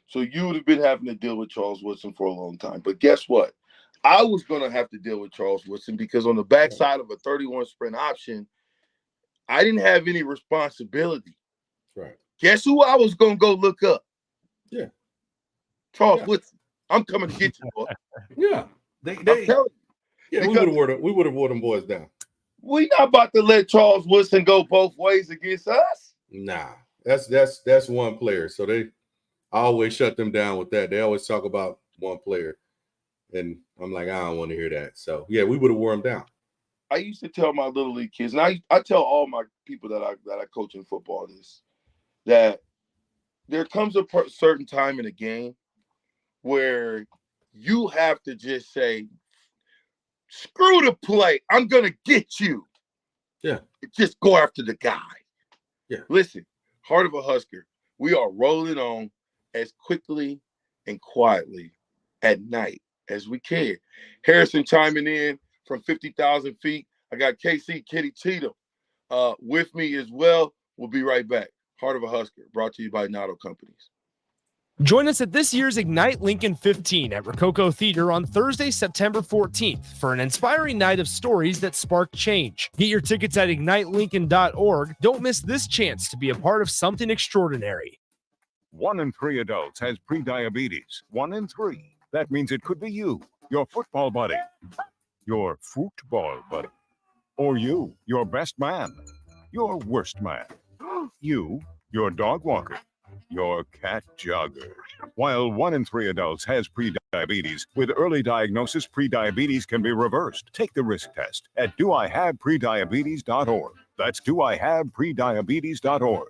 So you would have been having to deal with Charles Woodson for a long time. But guess what? I was going to have to deal with Charles Woodson because on the backside of a 31 sprint option, I didn't have any responsibility. Right. Guess who I was going to go look up? Yeah. Charles Woodson. I'm coming to get you, boy. Yeah. I'm telling you. Yeah, we would have wore them boys down. We not about to let Charles Woodson go both ways against us. Nah. That's one player. So I always shut them down with that. They always talk about one player. And I'm like, I don't want to hear that. So yeah, we would have wore them down. I used to tell my little league kids, and I tell all my people that I coach in football this, that there comes a certain time in a game where you have to just say, screw the play. I'm going to get you. Yeah. Just go after the guy. Yeah. Listen, heart of a Husker, we are rolling on as quickly and quietly at night as we can. Harrison chiming in from 50,000 feet. I got KC Kitty Cheatham with me as well. We'll be right back. Heart of a Husker, brought to you by Nato Companies. Join us at this year's Ignite Lincoln 15 at Rococo Theater on Thursday, September 14th for an inspiring night of stories that spark change. Get your tickets at ignitelincoln.org. Don't miss this chance to be a part of something extraordinary. 1 in 3 adults has prediabetes. 1 in 3. That means it could be you, your football buddy, your football buddy, or you, your best man, your worst man, you, your dog walker, your cat jogger. While 1 in 3 adults has prediabetes, with early diagnosis, prediabetes can be reversed. Take the risk test at doihaveprediabetes.org. That's doihaveprediabetes.org.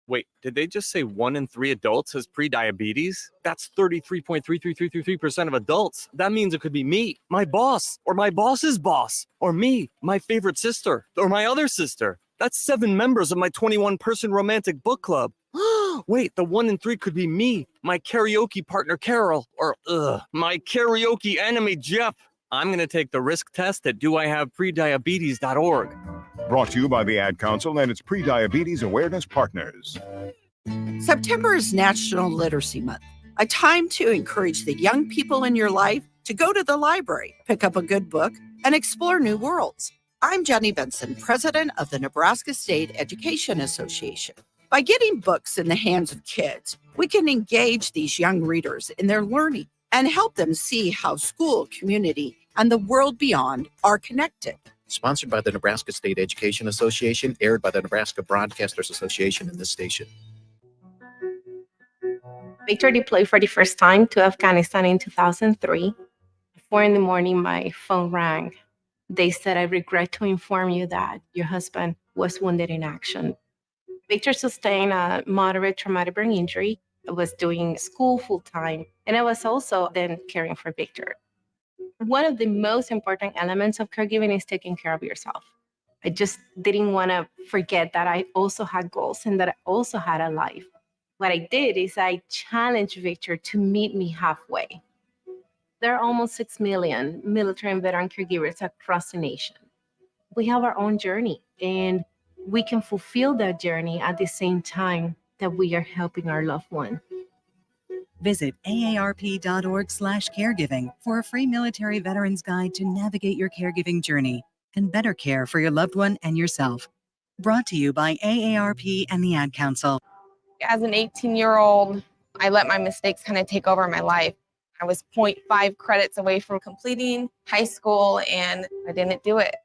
Wait, did they just say 1 in 3 adults has prediabetes? That's 33.33333% of adults. That means it could be me, my boss, or my boss's boss, or me, my favorite sister, or my other sister. That's 7 members of my 21-person romantic book club. Wait, the 1 in 3 could be me, my karaoke partner Carol, or my karaoke enemy Jeff. I'm going to take the risk test at doihaveprediabetes.org. Brought to you by the Ad Council and its Prediabetes Awareness Partners. September is National Literacy Month, a time to encourage the young people in your life to go to the library, pick up a good book, and explore new worlds. I'm Jenny Benson, president of the Nebraska State Education Association. By getting books in the hands of kids, we can engage these young readers in their learning and help them see how school, community, and the world beyond are connected. Sponsored by the Nebraska State Education Association, aired by the Nebraska Broadcasters Association in this station. Victor deployed for the first time to Afghanistan in 2003. 4 in the morning, my phone rang. They said, I regret to inform you that your husband was wounded in action. Victor sustained a moderate traumatic brain injury. I was doing school full time, and I was also then caring for Victor. One of the most important elements of caregiving is taking care of yourself. I just didn't want to forget that I also had goals and that I also had a life. What I did is I challenged Victor to meet me halfway. There are almost 6 million military and veteran caregivers across the nation. We have our own journey, and we can fulfill that journey at the same time that we are helping our loved one. Visit aarp.org/caregiving for a free military veterans guide to navigate your caregiving journey and better care for your loved one and yourself. Brought to you by AARP and the Ad Council. As an 18-year-old, I let my mistakes kind of take over my life. I was 0.5 credits away from completing high school, and I didn't do it.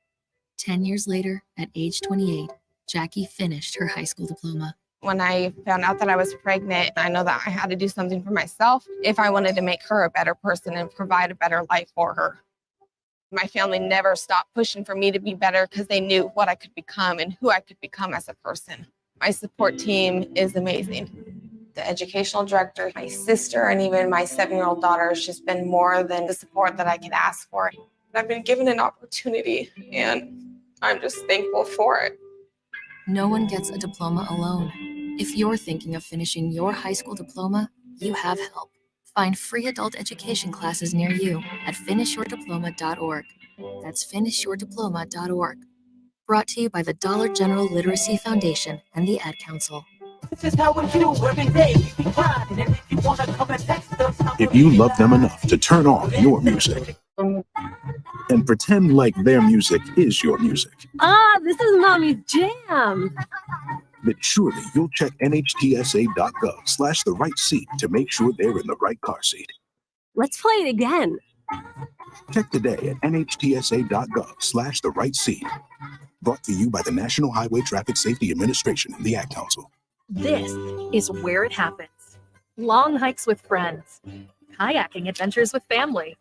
10 years later, at age 28, Jackie finished her high school diploma. When I found out that I was pregnant, I know that I had to do something for myself if I wanted to make her a better person and provide a better life for her. My family never stopped pushing for me to be better because they knew what I could become and who I could become as a person. My support team is amazing. The educational director, my sister, and even my 7-year-old daughter has just been more than the support that I could ask for. I've been given an opportunity, and I'm just thankful for it. No one gets a diploma alone. If you're thinking of finishing your high school diploma, you have help. Find free adult education classes near you at finishyourdiploma.org. That's finishyourdiploma.org. Brought to you by the Dollar General Literacy Foundation and the Ad Council. This is how we do every day. We be grinding, and if you wanna come and text us, If you love them enough to turn on your music and pretend like their music is your music, This is Mommy's Jam. then surely you'll check nhtsa.gov/the right seat to make sure they're in the right car seat. Let's play it again. Check today at nhtsa.gov/the right seat. Brought to you by the National Highway Traffic Safety Administration and the Ad Council. This is where it happens. Long hikes with friends, kayaking adventures with family,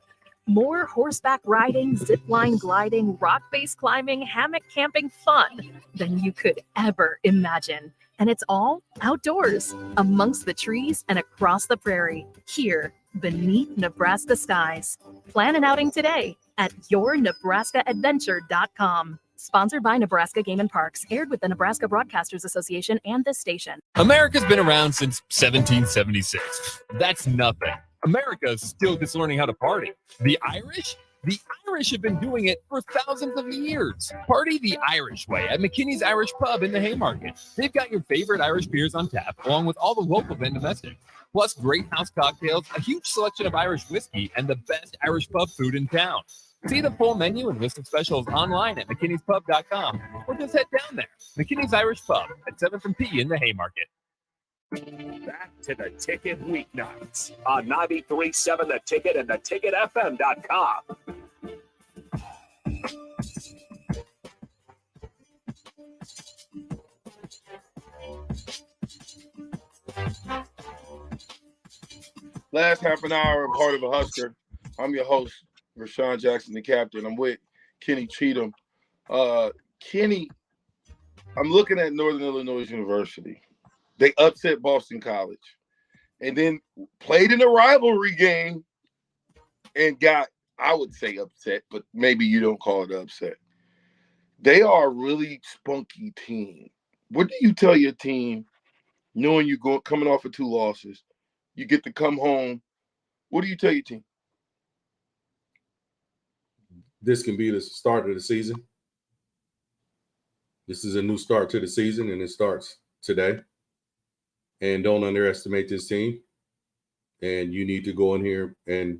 more horseback riding, zip line gliding, rock face climbing, hammock camping fun than you could ever imagine. And it's all outdoors, amongst the trees and across the prairie, here beneath Nebraska skies. Plan an outing today at yournebraskaadventure.com. Sponsored by Nebraska Game and Parks, aired with the Nebraska Broadcasters Association and this station. America's been around since 1776. That's nothing. America's still just learning how to party. The Irish? The Irish have been doing it for thousands of years. Party the Irish way at McKinney's Irish Pub in the Haymarket. They've got your favorite Irish beers on tap, along with all the local and domestic. Plus great house cocktails, a huge selection of Irish whiskey, and the best Irish pub food in town. See the full menu and list of specials online at mckinneyspub.com or just head down there. McKinney's Irish Pub at 7th and P in the Haymarket. Back to the Ticket weeknights on 93.7 The Ticket and theticketfm.com. Last half an hour of Heart of a Husker. I'm your host, Vershan Jackson, the captain. I'm with Kenny Cheatham. Kenny, I'm looking at Northern Illinois University. They upset Boston College and then played in a rivalry game and got, I would say, upset, but maybe you don't call it upset. They are a really spunky team. What do you tell your team knowing you're coming off of 2 losses? You get to come home. What do you tell your team? This can be the start of the season. This is a new start to the season, and it starts today. And don't underestimate this team. And you need to go in here and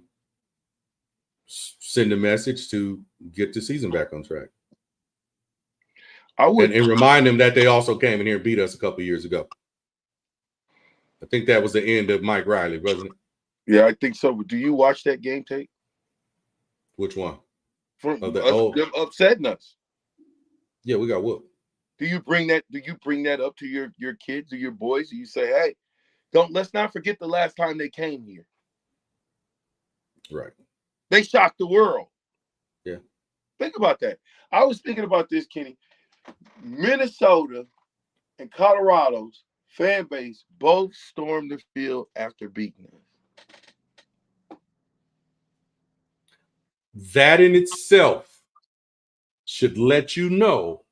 send a message to get the season back on track. And remind them that they also came in here and beat us a couple years ago. I think that was the end of Mike Riley, wasn't it? Yeah, I think so. But do you watch that game tape? Which one? From them upsetting us. Yeah, we got whooped. Do you bring that up to your kids or your boys? Do you say, hey, let's not forget the last time they came here. Right. They shocked the world. Yeah. Think about that. I was thinking about this, Kenny. Minnesota and Colorado's fan base both stormed the field after beating us. That in itself should let you know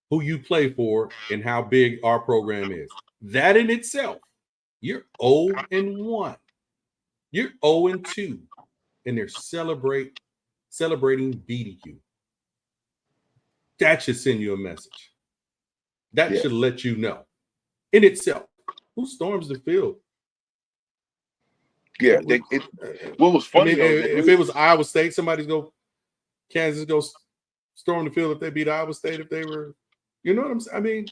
who you play for and how big our program is. That in itself, you're 0-1. You're 0-2, and they're celebrating beating you. That should send you a message. That should let you know in itself who storms the field. Yeah, what was funny if it was Iowa State, Kansas go storm the field if they beat Iowa State. If they were, you know what I'm saying? I mean,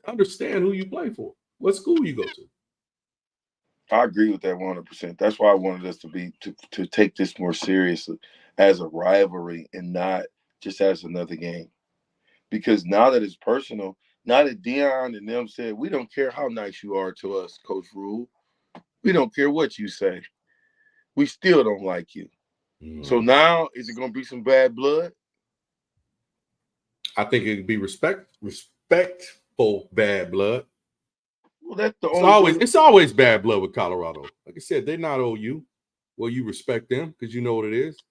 understand who you play for, what school you go to. I agree with that 100%. That's why I wanted us to take this more seriously as a rivalry and not just as another game. Because now that it's personal, now that Deion and them said, we don't care how nice you are to us, Coach Rule. We don't care what you say. We still don't like you. So now, is it going to be some bad blood? I think it could be respectful bad blood. Well, that's it's always bad blood with Colorado. Like I said, they're not OU. Well, you respect them because you know what it is.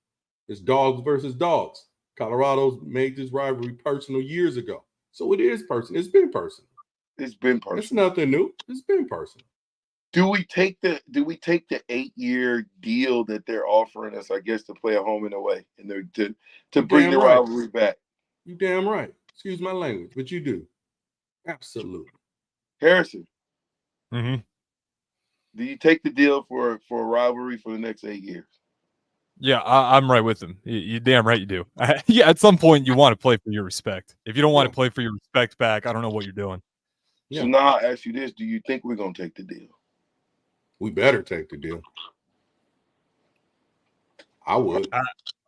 It's dogs versus dogs. Colorado's made this rivalry personal years ago. So it is personal. It's been personal. It's been personal. It's nothing new. It's been personal. Do we take the 8-year deal that they're offering us? I guess to play at home and away, and to bring the rivalry back. You damn right. Excuse my language, but you do. Absolutely. Harrison, Mm-hmm. do you take the deal for a rivalry for the next 8 years? Yeah, I'm right with him. You damn right you do. Yeah, at some point you want to play for your respect. If you don't want to play for your respect back, I don't know what you're doing. So now I ask you this: do you think we're gonna take the deal? We better take the deal. I would.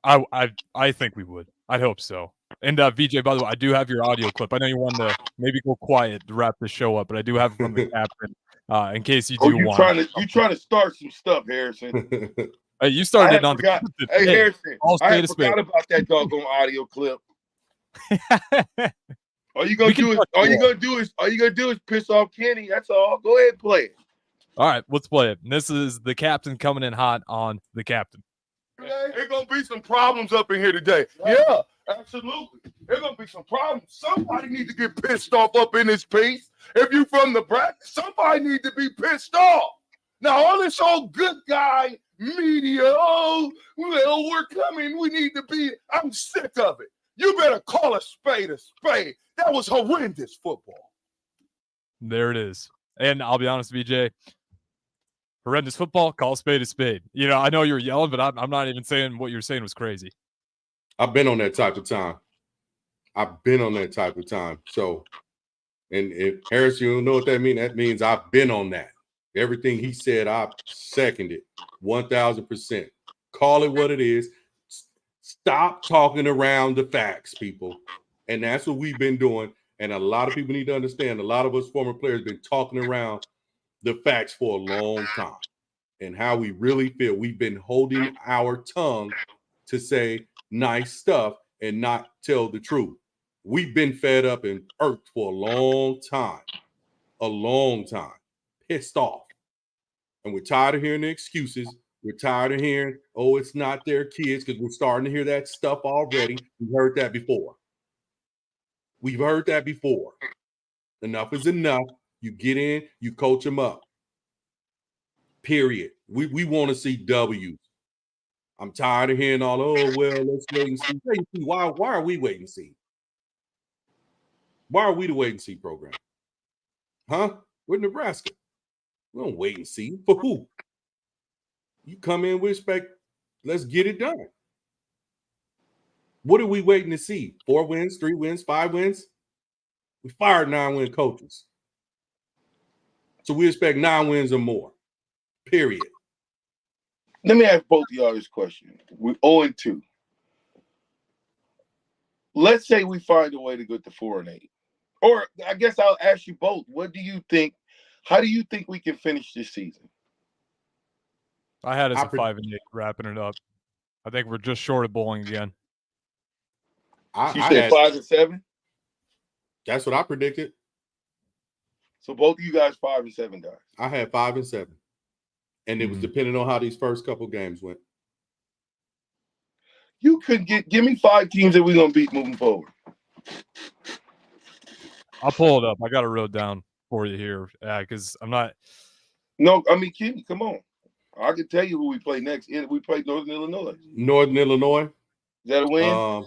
I think we would. I'd hope so. And VJ, by the way, I do have your audio clip. I know you wanted to maybe go quiet to wrap the show up, but I do have it from the captain in case you do want. You trying to start some stuff, Harrison? Hey, you started it on the captain. Hey, Harrison, I forgot spade. about that doggone audio clip. All you gonna do is piss off Kenny. That's all. Go ahead and play it. All right, let's play it. And this is the captain coming in hot on the captain. There's gonna be some problems up in here today. Yeah, absolutely. There's gonna be some problems. Somebody needs to get pissed off up in this piece. If you from Nebraska, somebody needs to be pissed off. Now all this old good guy media, oh, well, we're coming. We need to be. I'm sick of it. You better call a spade a spade. That was horrendous football. There it is. And I'll be honest, VJ, horrendous football, call a spade a spade. You know, I know you're yelling, but I'm not even saying what you're saying was crazy. I've been on that type of time. So, and if Harris, you don't know what that means, that means I've been on that. Everything he said, I seconded 1,000%. Call it what it is. Stop talking around the facts, people. And that's what we've been doing. And a lot of people need to understand, a lot of us former players been talking around the facts for a long time and how we really feel. We've been holding our tongue to say nice stuff and not tell the truth. We've been fed up and irked for a long time, pissed off. And we're tired of hearing the excuses. We're tired of hearing, oh, it's not their kids, because we're starting to hear that stuff already. We've heard that before. Enough is enough. You get in, you coach them up. Period. We want to see W's. I'm tired of hearing all, oh, well, let's wait and see. Why are we waiting and see? Why are we the wait and see program? Huh? We're Nebraska. We don't wait and see. For who? You come in with respect. Let's get it done. What are we waiting to see? 4 wins, 3 wins, 5 wins? We fired 9-win coaches. So we expect 9 wins or more. Period. Let me ask both of y'all this question. We're 0-2. Let's say we find a way to go to 4-8. Or I guess I'll ask you both. What do you think? How do you think we can finish this season? I had us at 5-8, wrapping it up. I think we're just short of bowling again. You said 5-7? That's what I predicted. So both of you guys 5-7 guys. I had 5-7. And it was depending on how these first couple games went. You could give me 5 teams that we're gonna beat moving forward. I'll pull it up. I got it wrote down for you here, because I'm not. No, I mean, Kenny, come on. I can tell you who we play next. We play Northern Illinois. Northern Illinois. Is that a win?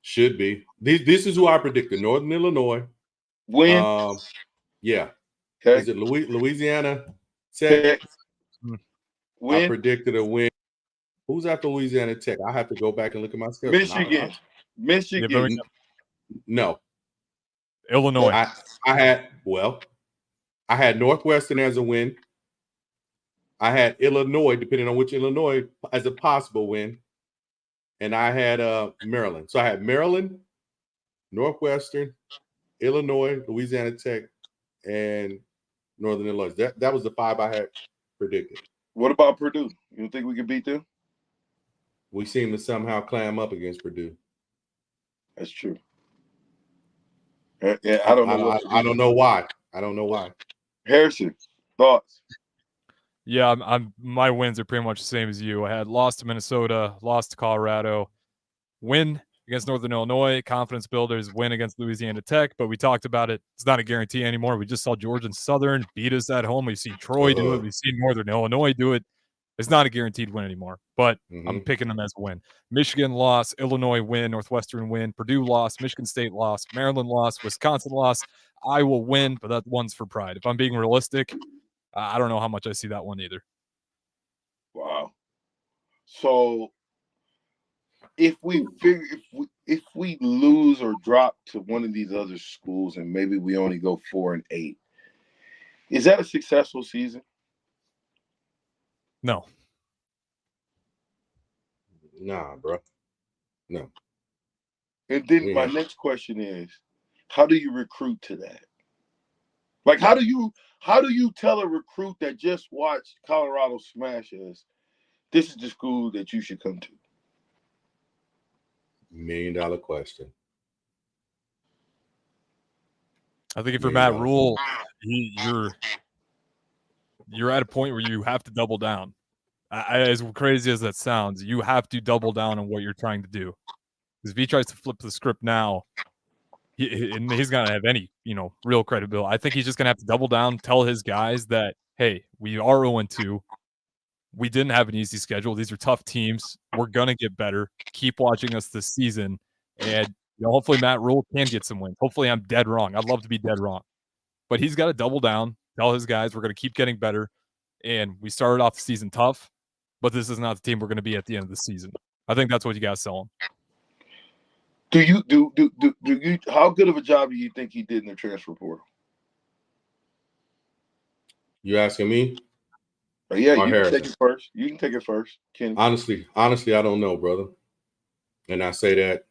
Should be. This is who I predicted. Northern Illinois. Win? Yeah. Okay. Is it Louisiana Tech? Win? I predicted a win. Who's after Louisiana Tech? I have to go back and look at my schedule. Michigan. No. Illinois. I had Northwestern as a win. I had Illinois, depending on which Illinois, as a possible win. And I had Maryland. So I had Maryland, Northwestern, Illinois, Louisiana Tech, and Northern Illinois. That was the 5 I had predicted. What about Purdue? You don't think we can beat them? We seem to somehow clam up against Purdue. That's true. Yeah, I don't know. I don't know why. I don't know why. Harrison, thoughts? Yeah, my wins are pretty much the same as you. I had lost to Minnesota, lost to Colorado, win against Northern Illinois. Confidence builders win against Louisiana Tech, but we talked about it. It's not a guarantee anymore. We just saw Georgia and Southern beat us at home. We've seen Troy do it. We've seen Northern Illinois do it. It's not a guaranteed win anymore, but I'm picking them as a win. Michigan loss, Illinois win, Northwestern win, Purdue loss, Michigan State loss, Maryland loss, Wisconsin loss. I will win, but that one's for pride. If I'm being realistic, I don't know how much I see that one either. Wow. So if we lose or drop to one of these other schools and maybe we only go 4-8, is that a successful season? No. Nah, bro. No. And then my next question is, how do you recruit to that? Like, how do you tell a recruit that just watched Colorado smash us, this is the school that you should come to? $1 million question. I think if you're Matt Rule, you're at a point where you have to double down. As crazy as that sounds, you have to double down on what you're trying to do. Because if he tries to flip the script now, he's going to have any, real credibility. I think he's just going to have to double down, tell his guys that, hey, we are 0-2. We didn't have an easy schedule. These are tough teams. We're going to get better. Keep watching us this season. And hopefully Matt Rule can get some wins. Hopefully I'm dead wrong. I'd love to be dead wrong. But he's got to double down, tell his guys we're going to keep getting better. And we started off the season tough, but this is not the team we're going to be at the end of the season. I think that's what you got to sell him. Do you how good of a job do you think he did in the transfer portal? You asking me? Yeah, you can take it first. You can take it first, Kenny. Honestly, I don't know, brother. And I say that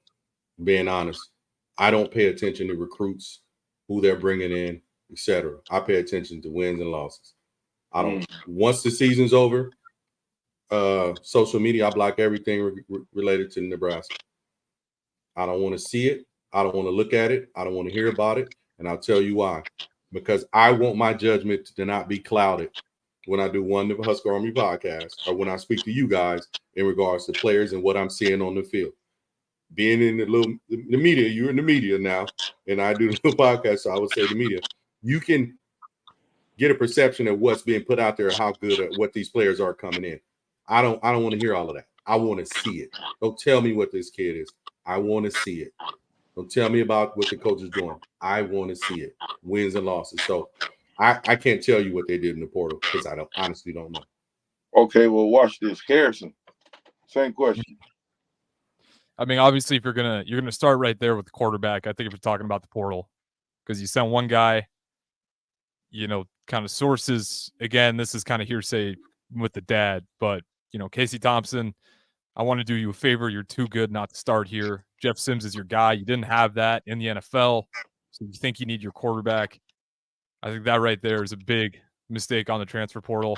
being honest. I don't pay attention to recruits, who they're bringing in, etc. I pay attention to wins and losses. I don't. Once the season's over, social media, I block everything related to Nebraska. I don't want to see it. I don't want to look at it. I don't want to hear about it. And I'll tell you why. Because I want my judgment to not be clouded when I do one of the Husker Army podcasts or when I speak to you guys in regards to players and what I'm seeing on the field. Being in the media, you're in the media now, and I do the little podcast, so I would say the media. You can get a perception of what's being put out there, how good what these players are coming in. I don't want to hear all of that. I want to see it. Don't tell me what this kid is. I want to see it. Don't tell me about what the coach is doing. I want to see it. Wins and losses. So I can't tell you what they did in the portal because I honestly don't know. Okay, well, watch this. Harrison, same question. I mean, obviously, if you're gonna start right there with the quarterback, I think if you're talking about the portal, because you sent one guy, kind of sources. Again, this is kind of hearsay with the dad, but Casey Thompson, I want to do you a favor. You're too good not to start here. Jeff Sims is your guy. You didn't have that in the NFL, so you think you need your quarterback. I think that right there is a big mistake on the transfer portal.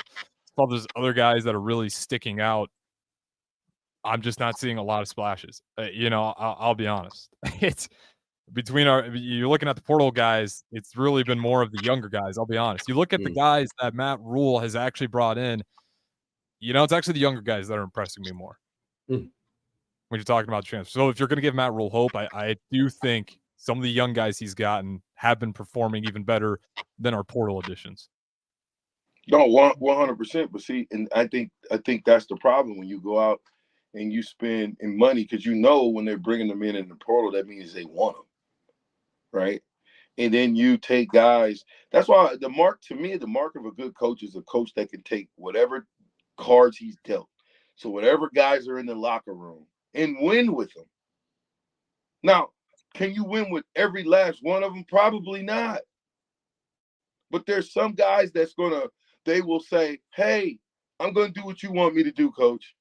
All those other guys that are really sticking out, I'm just not seeing a lot of splashes. I'll be honest. It's between you're looking at the portal guys, it's really been more of the younger guys. I'll be honest. You look at the guys that Matt Rule has actually brought in, it's actually the younger guys that are impressing me more. When you're talking about transfer. So if you're going to give Matt Rule hope, I do think some of the young guys he's gotten have been performing even better than our portal additions. No, 100%. But see, and I think that's the problem when you go out and you spend money, because when they're bringing them in the portal, that means they want them, right? And then you take guys. That's why the mark of a good coach is a coach that can take whatever cards he's dealt. So whatever guys are in the locker room and win with them. Now, can you win with every last one of them? Probably not. But there's some guys they will say, hey, I'm going to do what you want me to do, coach,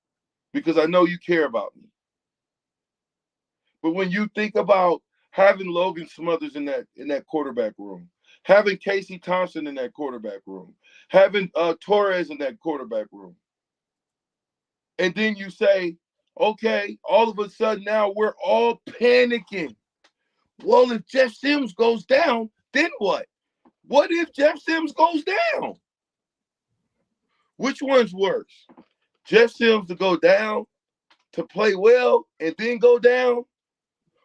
because I know you care about me. But when you think about having Logan Smothers in that quarterback room, having Casey Thompson in that quarterback room, having Torres in that quarterback room, and then you say, okay, all of a sudden now we're all panicking. Well, if Jeff Sims goes down, then what? What if Jeff Sims goes down? Which one's worse? Jeff Sims to go down, to play well, and then go down,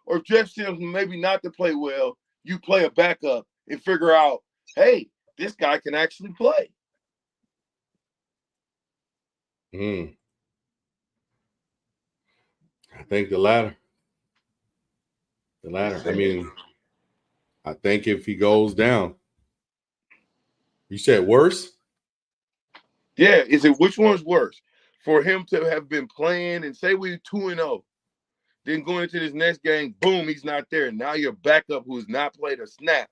or Jeff Sims maybe not to play well, you play a backup and figure out, hey, this guy can actually play. I think the latter. The latter. I mean, I think if he goes down, you said worse? Yeah, is it which one's worse? For him to have been playing and say we're 2-0, then going into this next game, boom, he's not there. Now your backup who's not played a snap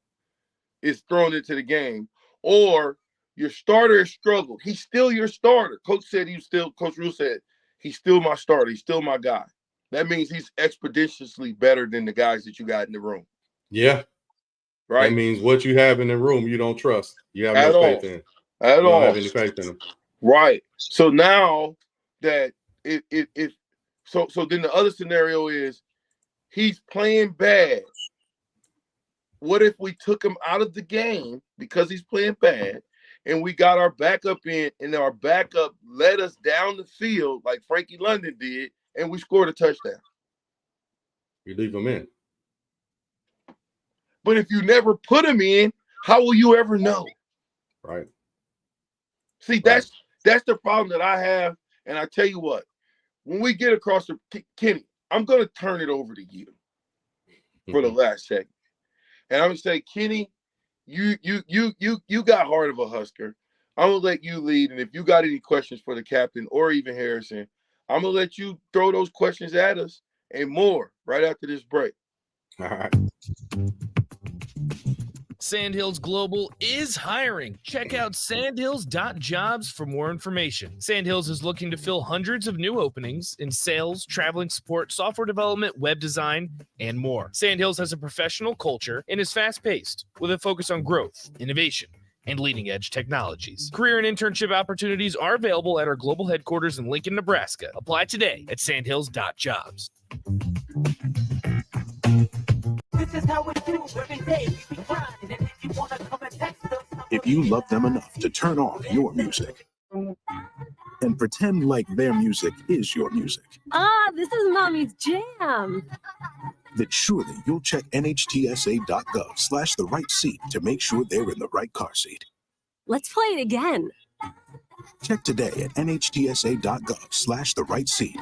is thrown into the game. Or your starter has struggled. He's still your starter. Coach Rule said, he's still my starter. He's still my guy. That means he's expeditiously better than the guys that you got in the room. Yeah. Right. That means what you have in the room, you don't trust. You have At no all. faith in. At you all. don't have any faith in him. Right. So now that so then the other scenario is he's playing bad. What if we took him out of the game because he's playing bad and we got our backup in and our backup led us down the field like Frankie London did and we scored a touchdown? You leave him in. But if you never put him in, how will you ever know? Right. See, that's the problem that I have. And I tell you what, when we get across the Kenny, I'm gonna turn it over to you for the last segment. And I'm gonna say, Kenny, you got heart of a Husker. I'm gonna let you lead. And if you got any questions for the captain or even Harrison, I'm gonna let you throw those questions at us and more right after this break. All right. Sandhills Global is hiring. Check out sandhills.jobs for more information. Sandhills is looking to fill hundreds of new openings in sales, traveling support, software development, web design, and more. Sandhills has a professional culture and is fast-paced with a focus on growth, innovation, and leading-edge technologies. Career and internship opportunities are available at our global headquarters in Lincoln, Nebraska. Apply today at sandhills.jobs. This is how we do every day. We be grinding, and if you wanna come and text us, If you love them enough to turn on your music and pretend like their music is your music, This is Mommy's Jam. then surely you'll check nhtsa.gov/the right seat to make sure they're in the right car seat. Let's play it again. Check today at nhtsa.gov/the right seat.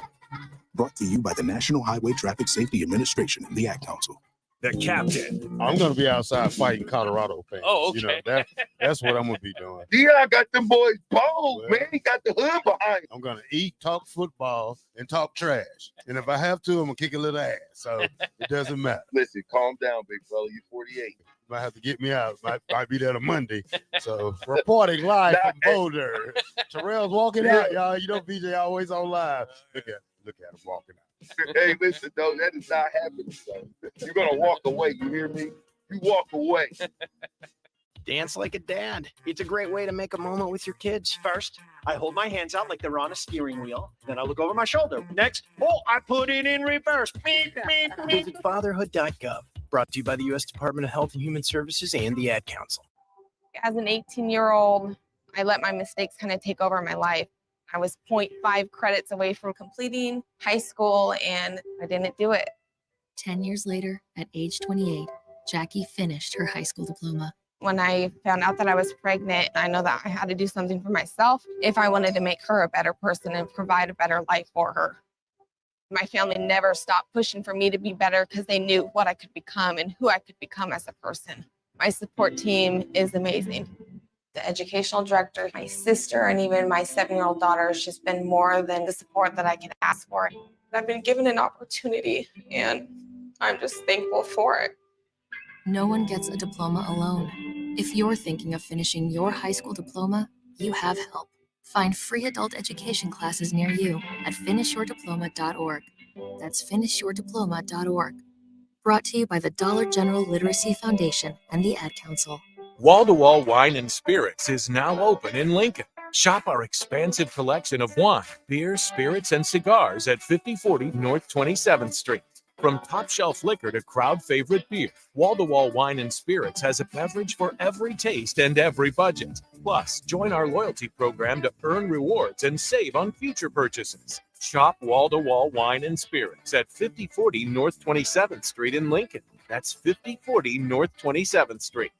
Brought to you by the National Highway Traffic Safety Administration and the Ad Council. The captain. I'm gonna be outside fighting Colorado fans. Oh, okay. You know, that's what I'm gonna be doing. Dion got them boys bold, man. He got the hood behind him. I'm gonna eat, talk football, and talk trash. And if I have to, I'm gonna kick a little ass. So it doesn't matter. Listen, calm down, big fella. You're 48. Might have to get me out. Might be there on Monday. So reporting live from Boulder. Terrell's walking out, y'all. You know BJ always on live. Look at him walking out. Hey, listen, though, that is not happening. So you're gonna walk away. You hear me? You walk away. Dance like a dad. It's a great way to make a moment with your kids. First, I hold my hands out like they're on a steering wheel. Then I look over my shoulder. Next, I put it in reverse. Visit fatherhood.gov. Brought to you by the U.S. Department of Health and Human Services and the Ad Council. As an 18-year-old, I let my mistakes kind of take over my life. I was 0.5 credits away from completing high school, and I didn't do it. 10 years later, at age 28, Jackie finished her high school diploma. When I found out that I was pregnant, I know that I had to do something for myself if I wanted to make her a better person and provide a better life for her. My family never stopped pushing for me to be better because they knew what I could become and who I could become as a person. My support team is amazing. The educational director, my sister, and even my 7-year-old daughter has just been more than the support that I could ask for. I've been given an opportunity, and I'm just thankful for it. No one gets a diploma alone. If you're thinking of finishing your high school diploma, you have help. Find free adult education classes near you at finishyourdiploma.org. That's finishyourdiploma.org. Brought to you by the Dollar General Literacy Foundation and the Ad Council. Wall-to-Wall Wine and Spirits is now open in Lincoln. Shop our expansive collection of wine, beer, spirits, and cigars at 5040 North 27th Street. From top-shelf liquor to crowd-favorite beer, Wall-to-Wall Wine and Spirits has a beverage for every taste and every budget. Plus, join our loyalty program to earn rewards and save on future purchases. Shop wall-to-wall wine and spirits at 5040 North 27th Street in Lincoln. That's 5040 North 27th Street.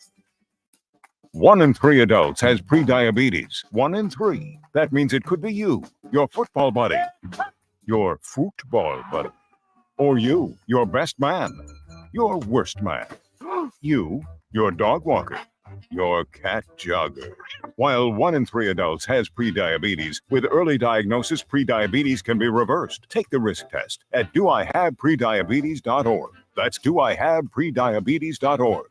1 in 3 adults has prediabetes. 1 in 3. That means it could be you, your football buddy, your football buddy, or you, your best man, your worst man, you, your dog walker, your cat jogger. While 1 in 3 adults has prediabetes, with early diagnosis, prediabetes can be reversed. Take the risk test at doihaveprediabetes.org. That's doihaveprediabetes.org.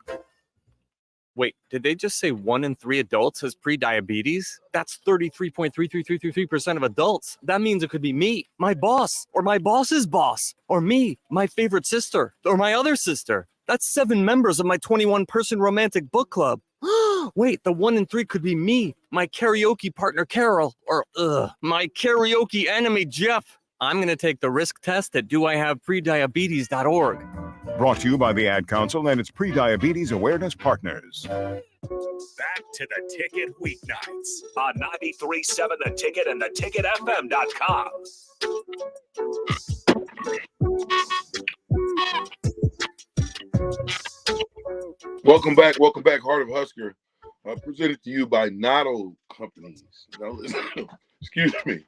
Wait, did they just say 1 in 3 adults has prediabetes? That's 33.33333% of adults. That means it could be me, my boss, or my boss's boss, or me, my favorite sister, or my other sister. That's 7 members of my 21-person romantic book club. Wait, the 1 in 3 could be me, my karaoke partner Carol, or my karaoke enemy Jeff. I'm going to take the risk test at doihaveprediabetes.org. Brought to you by the Ad Council and its Prediabetes Awareness Partners. Back to the Ticket weeknights on 93.7 The Ticket and theticketfm.com. Welcome back, Heart of Husker. Presented to you by Notto Companies. No, excuse me.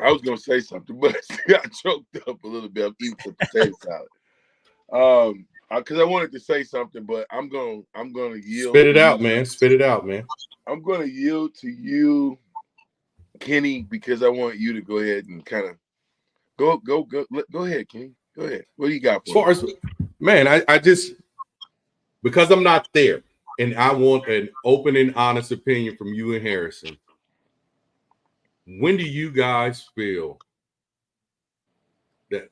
I was gonna say something, but I got choked up a little bit. I'm eating some potato salad. Because I wanted to say something, but I'm gonna yield. Spit it out, man. Spit it out, man. I'm gonna yield to you, Kenny, because I want you to go ahead and kind of go ahead, Kenny. Go ahead. What do you got for As far as, man, I just, because I'm not there, and I want an open and honest opinion from you and Harrison. When do you guys feel that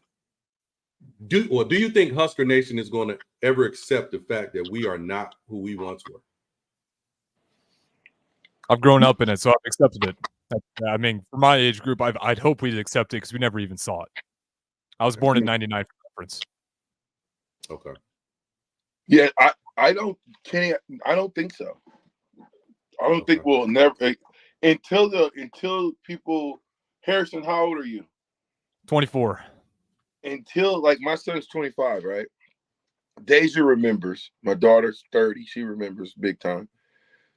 do you think Husker Nation is going to ever accept the fact that we are not who we once were? I've grown up in it, so I've accepted it. I mean, for my age group, I'd hope we'd accept it because we never even saw it. I was born in '99 for reference. Okay. Yeah, I don't think so. I don't think we'll never until people. Harrison, how old are you? 24. Until, like, my son's 25, right? Deja remembers. My daughter's 30. She remembers big time.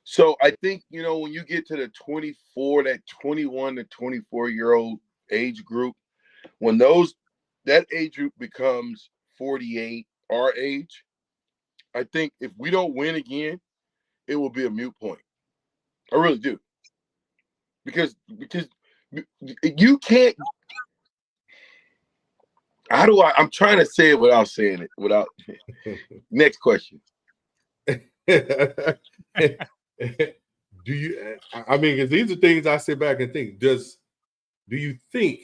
So I think, when you get to the 24, that 21 to 24-year-old age group, when that age group becomes 48, our age, I think if we don't win again, it will be a moot point. I really do. Because you can't. How do I'm trying to say it without saying it. Next question. Do you? I mean, because these are things I sit back and think. Do you think?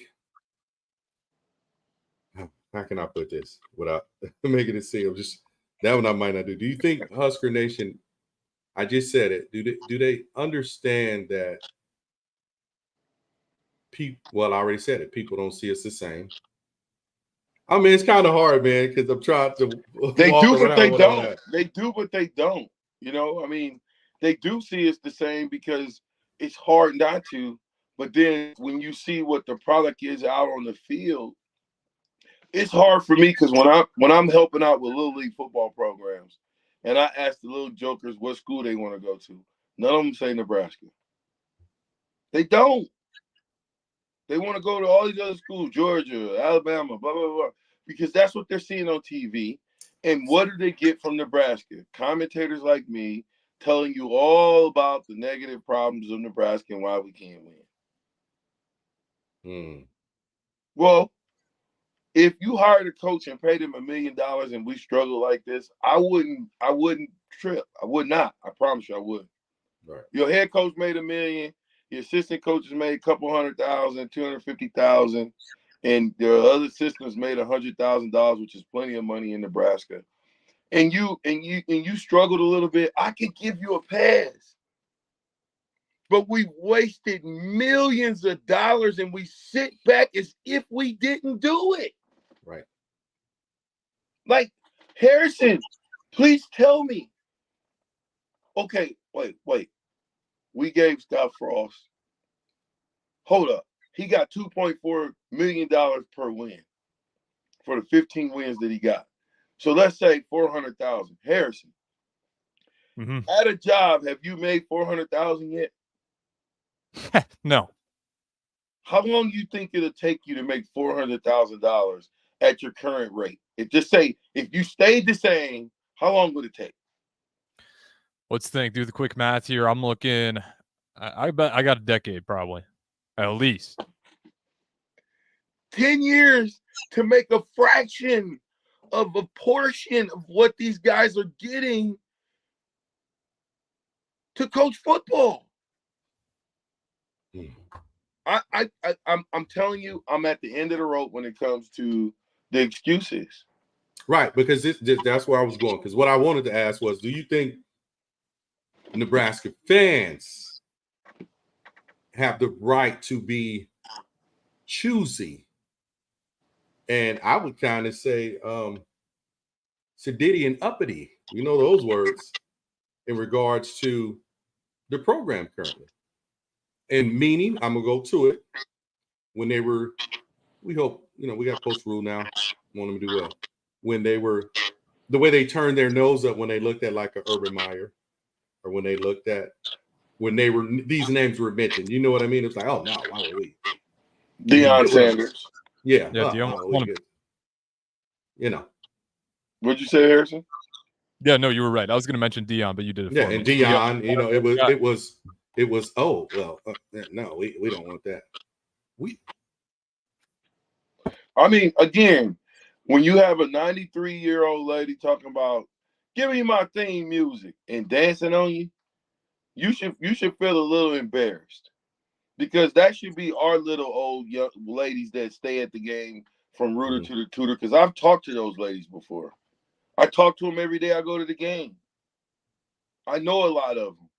How can I put this without making it seem just that one I might not do? Do you think Husker Nation? I just said it. Do they understand that? Well, I already said it. People don't see us the same. I mean, it's kind of hard, man, because I'm trying to. They do, but they don't. They do, but they don't. I mean, they do see us the same because it's hard not to. But then when you see what the product is out on the field, it's hard for me because when I'm helping out with Little League football programs, and I ask the little jokers what school they want to go to, none of them say Nebraska. They don't. They want to go to all these other schools, Georgia, Alabama, blah, blah, blah, because that's what they're seeing on TV. And what do they get from Nebraska? Commentators like me telling you all about the negative problems of Nebraska and why we can't win. Well, if you hired a coach and paid him $1 million and we struggle like this, I wouldn't trip. I would not. I promise you I wouldn't. Right. Your head coach made $1 million. Your assistant coaches made a couple $100,000, $250,000, and the other assistants made $100,000, which is plenty of money in Nebraska. And you struggled a little bit. I could give you a pass, but we've wasted millions of dollars, and we sit back as if we didn't do it. Right. Like, Harrison, please tell me. Okay, wait. We gave Scott Frost. Hold up. he got $2.4 million per win for the 15 wins that he got. So let's say 400,000. Harrison, at a job, have you made 400,000 yet? No. How long do you think it'll take you to make $400,000 at your current rate? Just say if you stayed the same, how long would it take? Let's think. Do the quick math here. I'm looking. I bet I got a decade probably, at least 10 years to make a fraction of a portion of what these guys are getting to coach football. I'm telling you, I'm at the end of the rope when it comes to the excuses. Right, because that's where I was going. Because what I wanted to ask was, do you think Nebraska fans have the right to be choosy? And I would kind of say sedity and uppity, you know those words, in regards to the program currently. And meaning, I'm going to go to it, when they were, we hope, we got Coach Rule now, want them to do well. When they were, the way they turned their nose up when they looked at like a Urban Meyer, or when they looked at, when they were, these names were mentioned, you know what I mean? It's like, oh no, why would we? Deion Sanders. Yeah. Deion. What'd you say, Harrison? Yeah, no, you were right. I was going to mention Deion, but you did it. Yeah, for and me. Deion, it was. Oh well, no, we don't want that. I mean, again, when you have a 93-year-old lady talking about, give me my theme music and dancing on you, you should feel a little embarrassed, because that should be our little old young ladies that stay at the game from rooter to the tutor. Because I've talked to those ladies before. I talk to them every day I go to the game. I know a lot of them.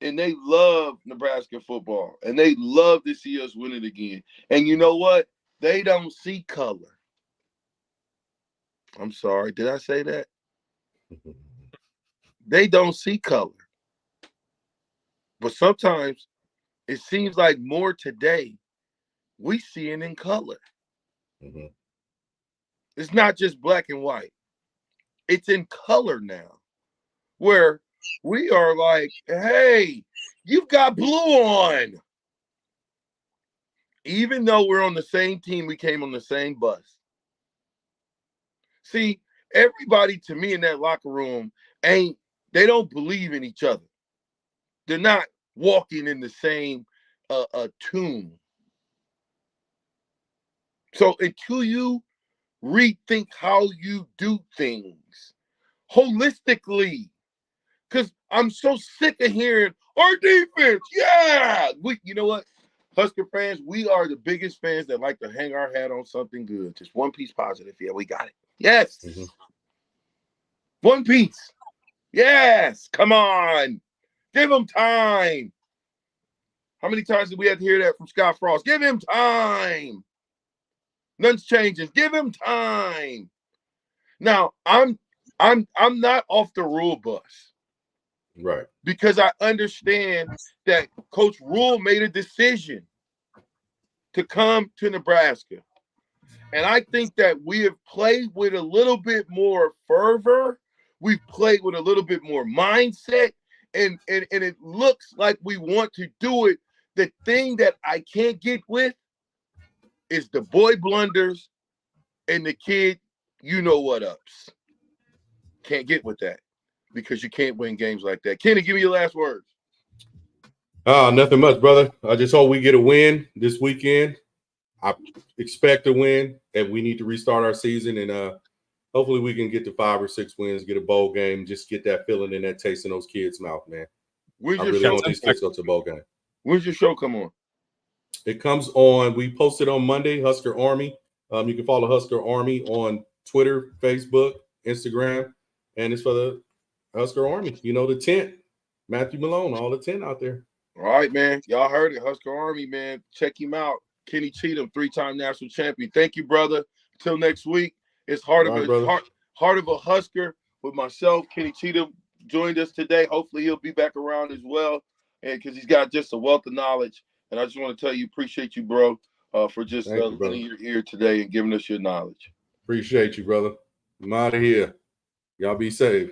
And they love Nebraska football. And they love to see us win it again. And you know what? They don't see color. I'm sorry. Did I say that? They don't see color. But sometimes it seems like more today we see it in color. It's not just black and white. It's in color now, where we are like, hey, you've got blue on. Even though we're on the same team, we came on the same bus. See, everybody to me in that locker room they don't believe in each other. They're not walking in the same tune. So until you rethink how you do things holistically, because I'm so sick of hearing our defense. Yeah, you know what, Husker fans, we are the biggest fans that like to hang our hat on something good. Just one piece positive. Yeah, we got it. Yes, one piece. Yes, come on, give him time. How many times did we have to hear that from Scott Frost? Give him time. Nothing's changing. Give him time. Now, I'm not off the Rule bus. Right. Because I understand that Coach Rule made a decision to come to Nebraska. And I think that we have played with a little bit more fervor. We've played with a little bit more mindset. And it looks like we want to do it. The thing that I can't get with is the boy blunders and the kid, you know what ups. Can't get with that, because you can't win games like that. Kenny, give me your last words. Nothing much, brother. I just hope we get a win this weekend. I expect a win, and we need to restart our season, and hopefully we can get to 5 or 6 wins, get a bowl game, just get that feeling and that taste in those kids' mouth, man. I really want these kids to go to a bowl game. When's your show come on? It comes on, we posted on Monday, Husker Army. You can follow Husker Army on Twitter, Facebook, Instagram, and it's for the Husker Army. You know, the tent, Matthew Malone, all the tent out there. All right, man. Y'all heard it. Husker Army, man. Check him out. Kenny Cheatham, 3-time national champion. Thank you, brother. Until next week. It's Heart of a Husker with myself. Kenny Cheatham joined us today. Hopefully he'll be back around as well, and because he's got just a wealth of knowledge. And I just want to tell you, appreciate you, bro, for just Thank you, brother. lending your ear today and giving us your knowledge. Appreciate you, brother. I'm out of here. Y'all be safe.